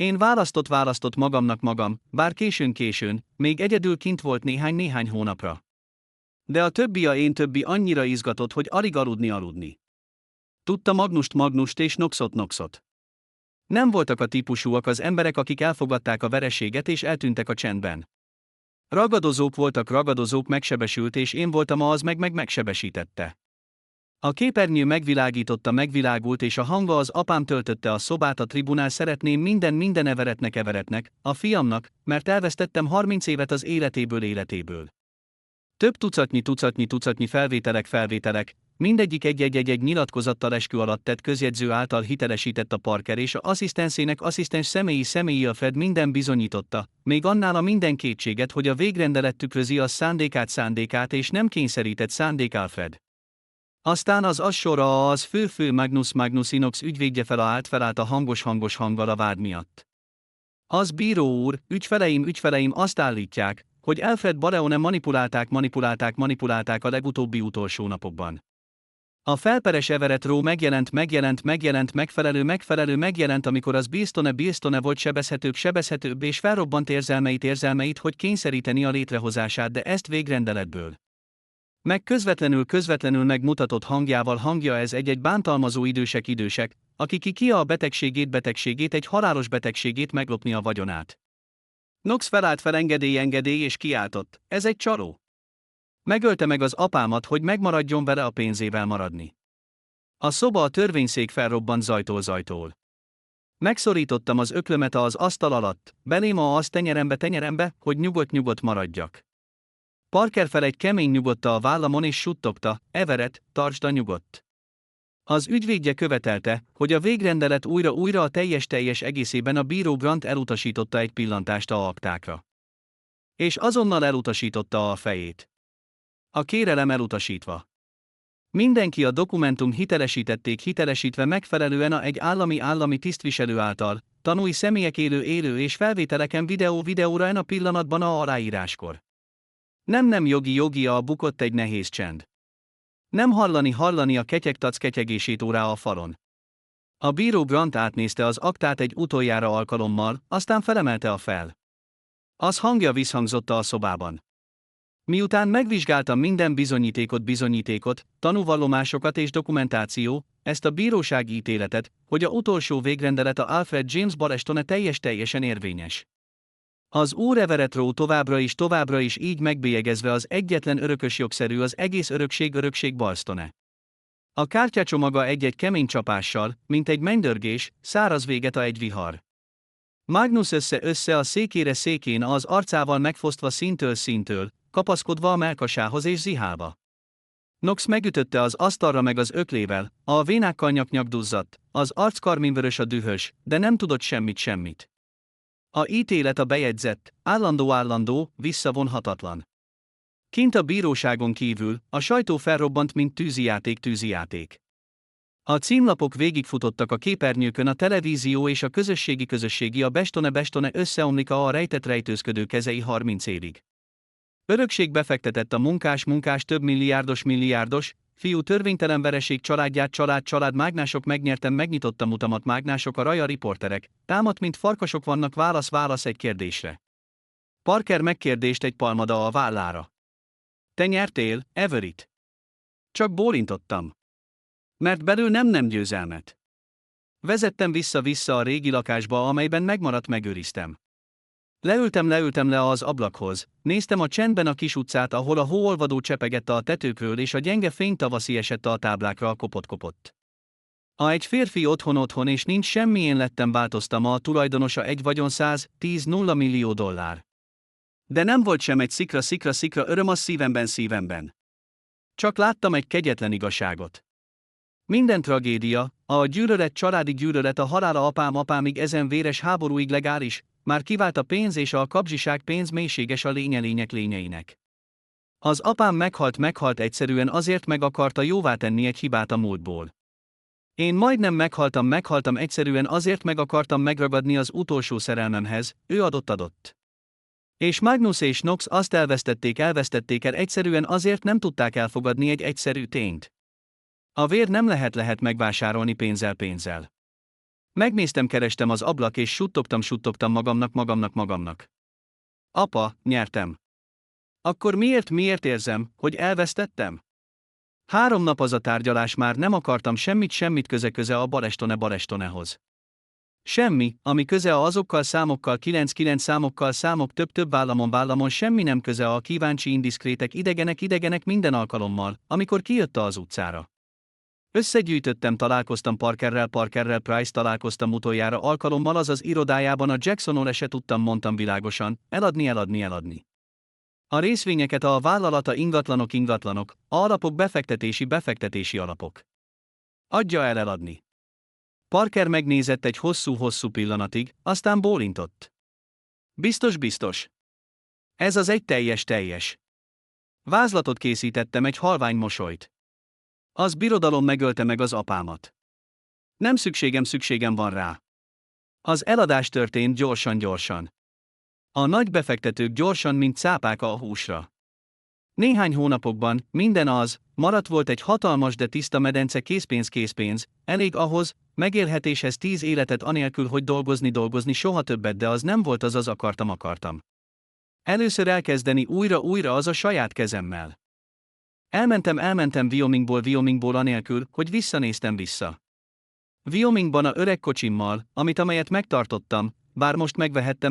Én választott magam, bár későn, még egyedül kint volt néhány hónapra. De a többi annyira izgatott, hogy alig aludni. Tudta Magnust és Knoxot. Nem voltak a típusúak az emberek, akik elfogadták a vereséget és eltűntek a csendben. Ragadozók, megsebesült, és én voltam az, meg megsebesítette. A képernyő megvilágult, és a hangja az apám töltötte a szobát, a tribunál, szeretném minden Everettnek, a fiamnak, mert elvesztettem 30 évet az életéből. Több tucatnyi felvételek, mindegyik egy nyilatkozattal eskü alatt tett közjegyző által hitelesített, a Parker és a asszisztens személyi Alfred minden bizonyította, még annál a minden kétséget, hogy a végrendelet tükrözi a szándékát és nem kényszerített szándék Alfred. Aztán az sora, az fő Magnus Inox ügyvédje felállt a hangos hanggal a vád miatt. Az bíró úr, ügyfeleim azt állítják, hogy Alfred Baraone manipulálták a legutóbbi utolsó napokban. A felperes Everett Rowe megjelent, megfelelő, amikor az Balestone volt sebezhetőbb és felrobbant érzelmeit, hogy kényszeríteni a létrehozását, de ezt végrendeletből. Meg közvetlenül megmutatott hangja, ez egy bántalmazó idősek, akik ki a betegségét, egy halálos betegségét, meglopni a vagyonát. Knox felállt, engedély és kiáltott, ez egy csaló. Megölte meg az apámat, hogy megmaradjon vele a pénzével maradni. A szoba, a törvényszék felrobbant zajtól. Megszorítottam az öklömet az asztal alatt, belém az tenyerembe, hogy nyugodt maradjak. Parker fel egy kemény nyugodta a vállamon és suttogta, Everett, tartsd a nyugodt. Az ügyvédje követelte, hogy a végrendelet újra a teljes egészében, a bíró Grant elutasította egy pillantást a aktákra. És azonnal elutasította a fejét. A kérelem elutasítva. Mindenki, a dokumentum hitelesítve megfelelően egy állami tisztviselő által, tanúi személyek élő és felvételeken videóra a pillanatban a aláíráskor. Nem jogi, a bukott egy nehéz csend. Nem hallani a ketyegtac ketyegését órá a falon. A bíró Grant átnézte az aktát egy utoljára alkalommal, aztán felemelte a fel. Az hangja visszhangzott a szobában. Miután megvizsgáltam minden bizonyítékot, tanúvallomásokat és dokumentáció, ezt a bírósági ítéletet, hogy a utolsó végrendelet, a Alfred James Balestone teljesen érvényes. Az úr Everett Rowe továbbra is így megbélyegezve az egyetlen örökös jogszerű, az egész örökség Balestone. A kártyacsomaga egy kemény csapással, mint egy mennydörgés, száraz véget a egy vihar. Magnus össze a székén, az arcával megfosztva színtől, kapaszkodva a mellkasához és zihálva. Nox megütötte az asztalra meg az öklével, a vénákkal nyaknyakduzzadt, az arc karminvörös a dühös, de nem tudott semmit. A ítélet a bejegyzett, állandó, visszavonhatatlan. Kint a bíróságon kívül, a sajtó felrobbant, mint tűzijáték. A címlapok végigfutottak a képernyőkön, a televízió és a közösségi a Bestone összeomlik a rejtett rejtőzködő kezei 30 évig. Örökség befektetett a munkás több milliárdos, fiú törvénytelen vereség család mágnások megnyitottam utamat mágnások a raja riporterek, támadt mint farkasok vannak válasz egy kérdésre. Parker megkérdést egy palmada a vállára. Te nyertél, Everett? Csak bólintottam. Mert belül nem győzelmet. Vezettem vissza a régi lakásba, amelyben megmaradt, megőriztem. Leültem le az ablakhoz, néztem a csendben a kis utcát, ahol a hóolvadó csepegette a tetőkről és a gyenge fény tavaszi esett a táblákra, kopott. Egy férfi otthon és nincs semmi, én lettem, változtam, a tulajdonosa egy vagyon 110 millió dollár. De nem volt sem egy szikra öröm a szívemben. Csak láttam egy kegyetlen igazságot. Minden tragédia, a gyűlölet, családi gyűlölet, a halála apámig ezen véres háborúig legális, már kivált a pénz és a kapzsiság, pénz mélységes a lényeinek. Az apám meghalt egyszerűen azért, meg akarta jóvá tenni egy hibát a múltból. Én majdnem meghaltam egyszerűen azért, meg akartam megragadni az utolsó szerelmemhez, ő adott. És Magnus és Nox azt elvesztették el egyszerűen azért, nem tudták elfogadni egy egyszerű tényt. A vér nem lehet megvásárolni pénzzel. Megnéztem, kerestem az ablak és suttogtam magamnak. Apa, nyertem. Akkor miért érzem, hogy elvesztettem? 3 nap az a tárgyalás, már nem akartam semmit köze a Barestonehoz. Semmi, ami köze azokkal számokkal, 99 számokkal, több vállamon, semmi nem köze a kíváncsi indiszkrétek, idegenek minden alkalommal, amikor kijött az utcára. Összegyűjtöttem, találkoztam Parkerrel, Price találkoztam utoljára alkalommal az irodájában, a Jacksonról se tudtam, mondtam világosan, eladni. A részvényeket, a vállalata, ingatlanok, alapok, befektetési alapok. Adja el eladni. Parker megnézett egy hosszú pillanatig, aztán bólintott. Biztos. Ez az egy teljes. Vázlatot készítettem, egy halvány mosolyt. Az birodalom megölte meg az apámat. Nem szükségem van rá. Az eladás történt gyorsan. A nagy befektetők gyorsan, mint cápák a húsra. Néhány hónapokban minden maradt volt egy hatalmas, de tiszta medence, készpénz, elég ahhoz, megélhetéshez 10 életet anélkül, hogy dolgozni soha többet, de az nem volt, az akartam. Először elkezdeni újra az a saját kezemmel. Elmentem Wyomingból anélkül, hogy visszanéztem. Wyomingban a öreg kocsimmal, amelyet megtartottam, bár most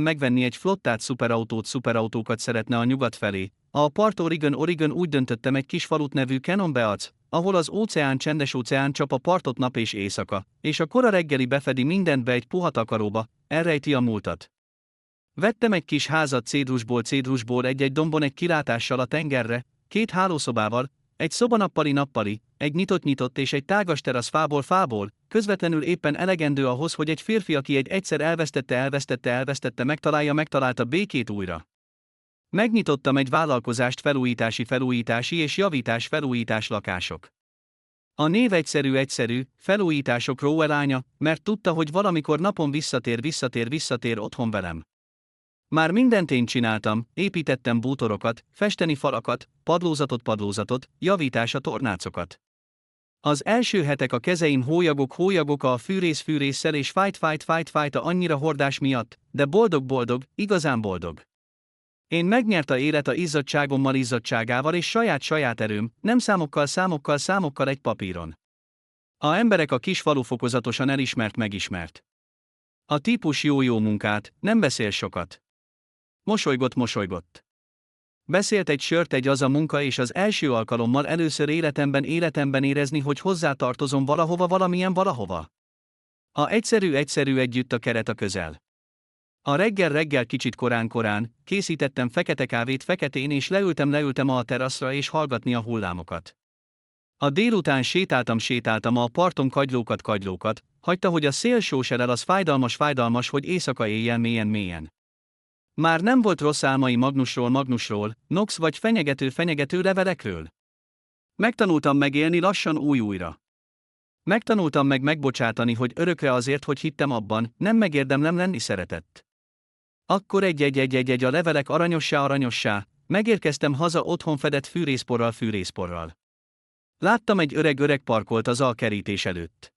megvenni egy flottát, szuperautókat szeretne a nyugat felé. A part Oregon, úgy döntöttem, egy kis falut nevű Cannon Beach, ahol az csendes óceán csap a partot nap és éjszaka, és a kora reggeli befedi mindent be egy puha takaróba, elrejti a múltat. Vettem egy kis házat cédrusból egy dombon, egy kilátással a tengerre, 2 hálószobával, egy szoba nappali, egy nyitott és egy tágas terasz fából, közvetlenül éppen elegendő ahhoz, hogy egy férfi, aki egyszer elvesztette, megtalálta békét újra. Megnyitottam egy vállalkozást, felújítási és felújítás lakások. A név egyszerű, felújítások Rowelánya, mert tudta, hogy valamikor napon visszatér otthon velem. Már mindent én csináltam, építettem bútorokat, festeni falakat, padlózatot, javítás a tornácokat. Az első hetek a kezeim hólyagok a fűrésszel és fájt annyira hordás miatt, de boldog, igazán boldog. Én megnyert a élet a izzadságával és saját erőm, nem számokkal egy papíron. A emberek, a kis falu fokozatosan megismert. A típus jó munkát, nem beszél sokat. Mosolygott. Beszélt egy sört, az a munka, és az első alkalommal először életemben érezni, hogy hozzátartozom valahova. Egyszerű együtt a keret a közel. A reggel kicsit korán, készítettem fekete kávét feketén, és leültem a teraszra és hallgatni a hullámokat. A délután sétáltam a parton kagylókat, hagyta, hogy a szél sós el, az fájdalmas, hogy éjszaka éjjel mélyen. Már nem volt rossz álmai Magnusról, Nox vagy fenyegető levelekről. Megtanultam megélni lassan újra. Megtanultam megbocsátani, hogy örökre azért, hogy hittem abban, nem megérdemlem lenni szeretett. Akkor egy a levelek aranyossá, megérkeztem haza otthon fedett fűrészporral. Láttam egy öreg parkolt az alkerítés előtt.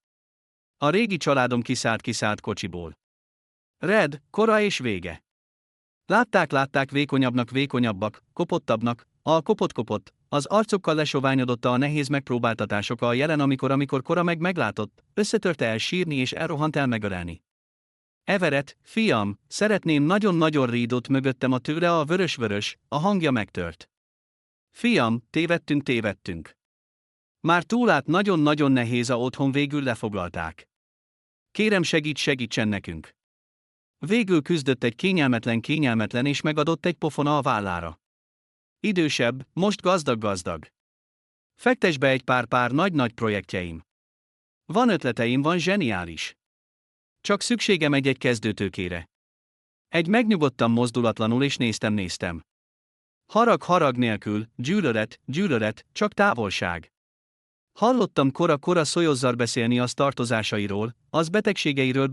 A régi családom kiszállt kocsiból. Red, kora és vége. Látták, vékonyabbak, kopottabbnak, kopott, az arcokkal lesoványodotta a nehéz megpróbáltatások a jelen, amikor kora meglátott, összetörte el sírni és elrohant el megölelni. Everett, fiam, szeretném, nagyon rídott mögöttem a tőle a vörös, a hangja megtört. Fiam, tévedtünk. Már túlát, nagyon nehéz a otthon, végül lefoglalták. Kérem, segítsen nekünk. Végül küzdött egy kényelmetlen és megadott egy pofona a vállára. Idősebb, most gazdag. Fektess be egy pár nagy projektjeim. Van ötleteim, van zseniális. Csak szükségem egy kezdőtőkére. Megnyugodtam mozdulatlanul és néztem. Harag nélkül, gyűlölet, csak távolság. Hallottam kora Szolyozzzal beszélni az tartozásairól, az betegségeiről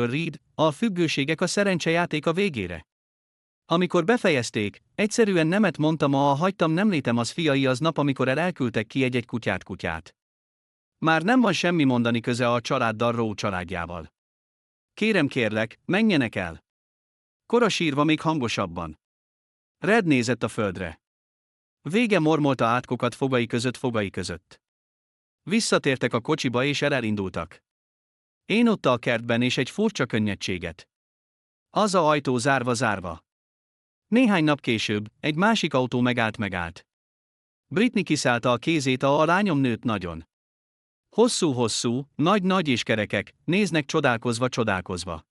Reed, a függőségek a szerencsejáték a végére. Amikor befejezték, egyszerűen nemet mondtam, hagytam, nem létem az fiai az nap, amikor elküldtek ki egy kutyát. Már nem van semmi mondani köze a családdal, Rowe családjával. Kérlek, menjenek el. Kora sírva még hangosabban. Red nézett a földre. Vége mormolta átkokat fogai között. Visszatértek a kocsiba és elindultak. Én ott a kertben és egy furcsa könnyedséget. Az a ajtó zárva. Néhány nap később, egy másik autó megállt. Britney kiszállta a kézét, a lányom nőtt nagyon. Hosszú, nagy és kerekek, néznek csodálkozva.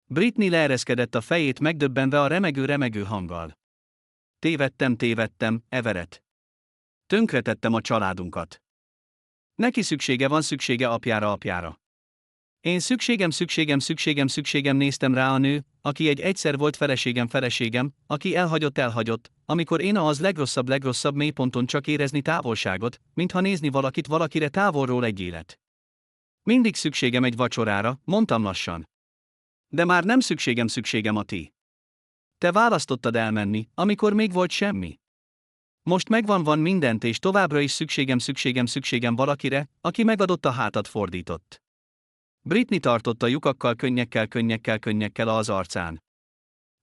Britney leereszkedett a fejét, megdöbbenve a remegő hanggal. Tévedtem, Everett. Tönkretettem a családunkat. Neki van szüksége apjára. Én szükségem néztem rá a nő, aki egyszer volt feleségem, aki elhagyott, amikor én az legrosszabb mélyponton csak érezni távolságot, mintha nézni valakire távolról egy élet. Mindig szükségem egy vacsorára, mondtam lassan. De már nem szükségem a ti. Te választottad elmenni, amikor még volt semmi. Most van mindent, és továbbra is szükségem valakire, aki megadott a hátat fordított. Britney tartotta lyukakkal, könnyekkel az arcán.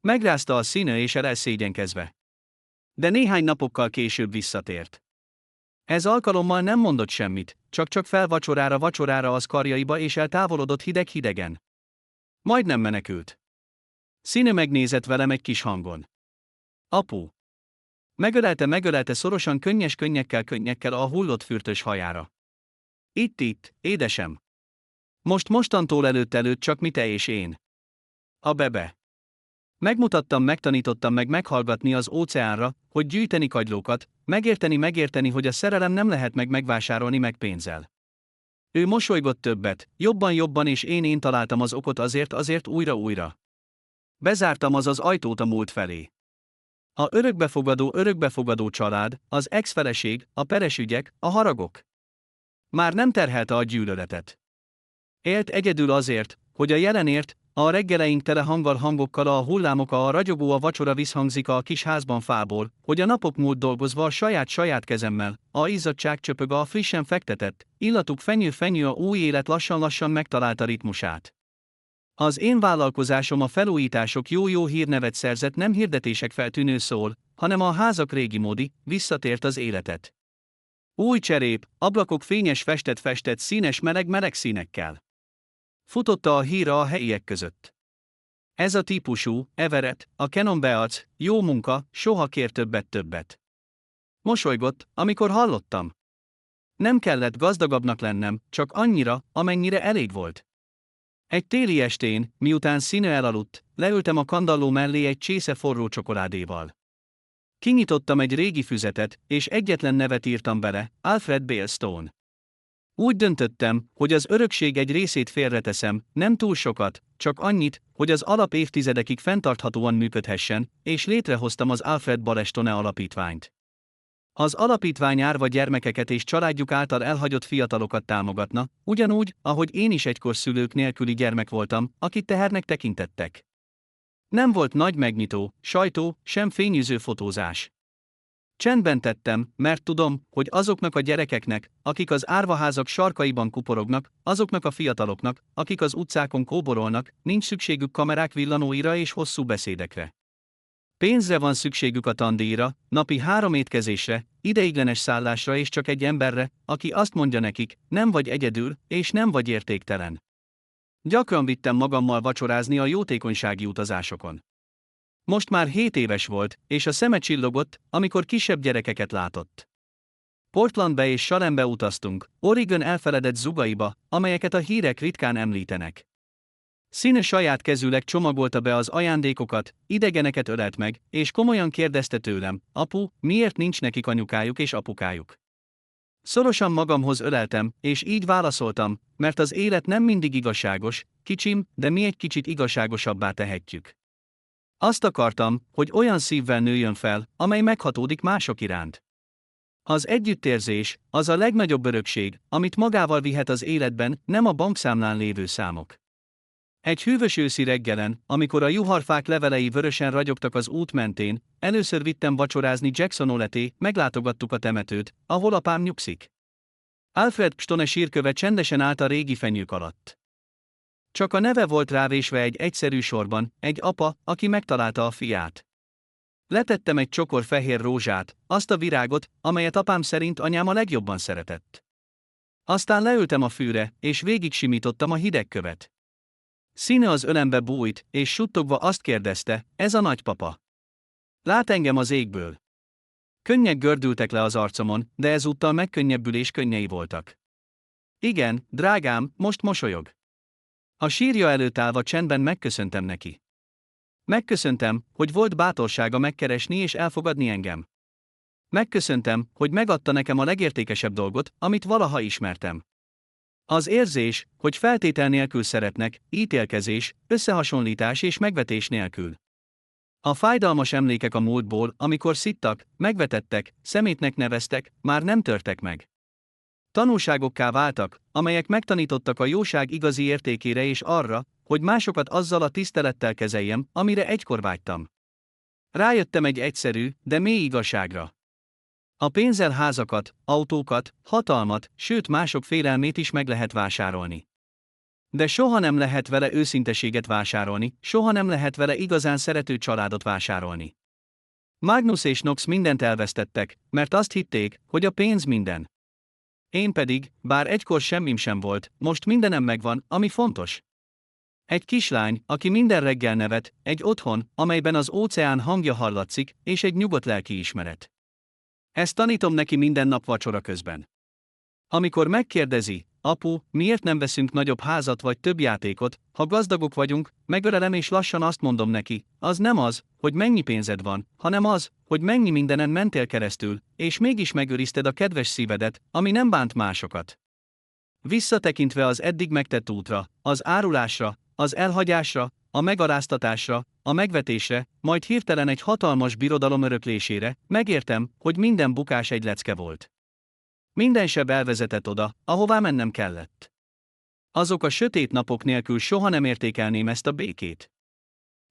Megrázta a színe és elszégyenkezve. De néhány napokkal később visszatért. Ez alkalommal nem mondott semmit, csak fel vacsorára az karjaiba és eltávolodott hidegen. Majdnem menekült. Színe megnézett velem egy kis hangon. Apu. Megölelte szorosan könnyekkel a hullott fürtös hajára. Itt, édesem. Mostantól előtt csak mi te és én. A bebe. Megtanítottam meghallgatni az óceánra, hogy gyűjteni kagylókat, megérteni, hogy a szerelem nem lehet megvásárolni meg pénzzel. Ő mosolygott többet, jobban és én találtam az okot azért újra. Bezártam az ajtót a múlt felé. A örökbefogadó család, az ex-feleség, a peres ügyek, a haragok. Már nem terhelte a gyűlöletet. Élt egyedül azért, hogy a jelenért, a reggeleink tele hangokkal, a hullámok, a ragyogó, a vacsora visszhangzik a kis házban fából, hogy a napok múlt dolgozva a saját kezemmel, a izzadság csöpög a frissen fektetett, illatuk fenyő a új élet lassan megtalálta ritmusát. Az én vállalkozásom a felújítások jó hírnevet szerzett, nem hirdetések feltűnő szól, hanem a házak régi módi, visszatért az életet. Új cserép, ablakok fényes festett színes meleg színekkel. Futotta a híra a helyiek között. Ez a típusú, Everett, a Canon bearc, jó munka, soha kér többet. Mosolygott, amikor hallottam. Nem kellett gazdagabbnak lennem, csak annyira, amennyire elég volt. Egy téli estén, miután Színe elaludt, leültem a kandalló mellé egy csésze forró csokoládéval. Kinyitottam egy régi füzetet, és egyetlen nevet írtam bele, Alfred Bale Stone. Úgy döntöttem, hogy az örökség egy részét félreteszem, nem túl sokat, csak annyit, hogy az alap évtizedekig fenntarthatóan működhessen, és létrehoztam az Alfred Bale Stone alapítványt. Az alapítvány árva gyermekeket és családjuk által elhagyott fiatalokat támogatna, ugyanúgy, ahogy én is egykor szülők nélküli gyermek voltam, akit tehernek tekintettek. Nem volt nagy megnyitó, sajtó, sem fényűző fotózás. Csendben tettem, mert tudom, hogy azoknak a gyerekeknek, akik az árvaházak sarkaiban kuporognak, azoknak a fiataloknak, akik az utcákon kóborolnak, nincs szükségük kamerák villanóira és hosszú beszédekre. Pénzre van szükségük a tandíjra, napi 3 étkezésre, ideiglenes szállásra és csak egy emberre, aki azt mondja nekik, nem vagy egyedül, és nem vagy értéktelen. Gyakran vittem magammal vacsorázni a jótékonysági utazásokon. Most már 7 éves volt, és a szeme csillogott, amikor kisebb gyerekeket látott. Portlandbe és Salembe utaztunk, Oregon elfeledett zugaiba, amelyeket a hírek ritkán említenek. Színe saját kezűleg csomagolta be az ajándékokat, idegeneket ölelt meg, és komolyan kérdezte tőlem, apu, miért nincs nekik anyukájuk és apukájuk? Szorosan magamhoz öleltem, és így válaszoltam, mert az élet nem mindig igazságos, kicsim, de mi egy kicsit igazságosabbá tehetjük. Azt akartam, hogy olyan szívvel nőjön fel, amely meghatódik mások iránt. Az együttérzés, az a legnagyobb örökség, amit magával vihet az életben, nem a bankszámlán lévő számok. Egy hűvös őszi reggelen, amikor a juharfák levelei vörösen ragyogtak az út mentén, először vittem vacsorázni Jackson Oleté, meglátogattuk a temetőt, ahol apám nyugszik. Alfred Stone sírköve csendesen állt a régi fenyők alatt. Csak a neve volt rávésve egy egyszerű sorban, egy apa, aki megtalálta a fiát. Letettem egy csokor fehér rózsát, azt a virágot, amelyet apám szerint anyám a legjobban szeretett. Aztán leültem a fűre, és végig simítottam a hideg követ. Színe az ölembe bújt, és suttogva azt kérdezte, ez a nagypapa. Lát engem az égből. Könnyek gördültek le az arcomon, de ezúttal megkönnyebbülés könnyei voltak. Igen, drágám, most mosolyog. A sírja előtt állva csendben megköszöntem neki. Megköszöntem, hogy volt bátorsága megkeresni és elfogadni engem. Megköszöntem, hogy megadta nekem a legértékesebb dolgot, amit valaha ismertem. Az érzés, hogy feltétel nélkül szeretnek, ítélkezés, összehasonlítás és megvetés nélkül. A fájdalmas emlékek a múltból, amikor szittak, megvetettek, szemétnek neveztek, már nem törtek meg. Tanulságokká váltak, amelyek megtanítottak a jóság igazi értékére és arra, hogy másokat azzal a tisztelettel kezeljem, amire egykor vágytam. Rájöttem egy egyszerű, de mély igazságra. A pénzzel házakat, autókat, hatalmat, sőt mások félelmét is meg lehet vásárolni. De soha nem lehet vele őszinteséget vásárolni, soha nem lehet vele igazán szerető családot vásárolni. Magnus és Knox mindent elvesztettek, mert azt hitték, hogy a pénz minden. Én pedig, bár egykor semmim sem volt, most mindenem megvan, ami fontos. Egy kislány, aki minden reggel nevet, egy otthon, amelyben az óceán hangja hallatszik, és egy nyugodt lelkiismeret. Ezt tanítom neki minden nap vacsora közben. Amikor megkérdezi, apu, miért nem veszünk nagyobb házat vagy több játékot, ha gazdagok vagyunk, megölelem és lassan azt mondom neki, az nem az, hogy mennyi pénzed van, hanem az, hogy mennyi mindenen mentél keresztül, és mégis megőrizted a kedves szívedet, ami nem bánt másokat. Visszatekintve az eddig megtett útra, az árulásra, az elhagyásra, a megaláztatásra, a megvetésre, majd hirtelen egy hatalmas birodalom öröklésére, megértem, hogy minden bukás egy lecke volt. Minden seb elvezetett oda, ahová mennem kellett. Azok a sötét napok nélkül soha nem értékelném ezt a békét.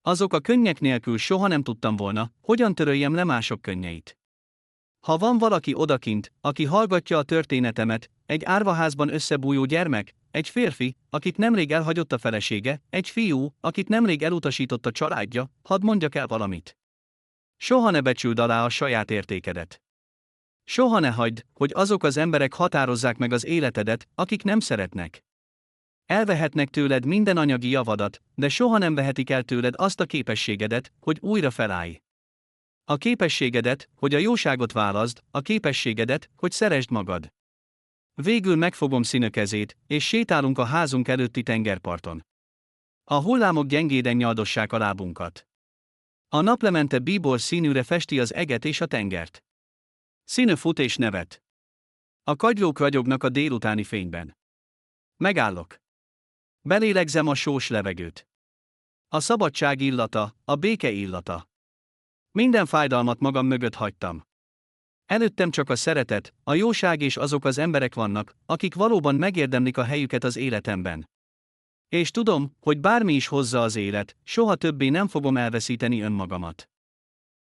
Azok a könnyek nélkül soha nem tudtam volna, hogyan töröljem le mások könnyeit. Ha van valaki odakint, aki hallgatja a történetemet, egy árvaházban összebújó gyermek, egy férfi, akit nemrég elhagyott a felesége, egy fiú, akit nemrég elutasított a családja, hadd mondjak el valamit. Soha ne becsüld alá a saját értékedet. Soha ne hagyd, hogy azok az emberek határozzák meg az életedet, akik nem szeretnek. Elvehetnek tőled minden anyagi javadat, de soha nem vehetik el tőled azt a képességedet, hogy újra felállj. A képességedet, hogy a jóságot válaszd, a képességedet, hogy szeresd magad. Végül megfogom Színe kezét, és sétálunk a házunk előtti tengerparton. A hullámok gyengéden nyaldossák a lábunkat. A naplemente bíbor színűre festi az eget és a tengert. Színe fut és nevet. A kagylók ragyognak a délutáni fényben. Megállok. Belélegzem a sós levegőt. A szabadság illata, a béke illata. Minden fájdalmat magam mögött hagytam. Előttem csak a szeretet, a jóság és azok az emberek vannak, akik valóban megérdemlik a helyüket az életemben. És tudom, hogy bármi is hozza az élet, soha többé nem fogom elveszíteni önmagamat.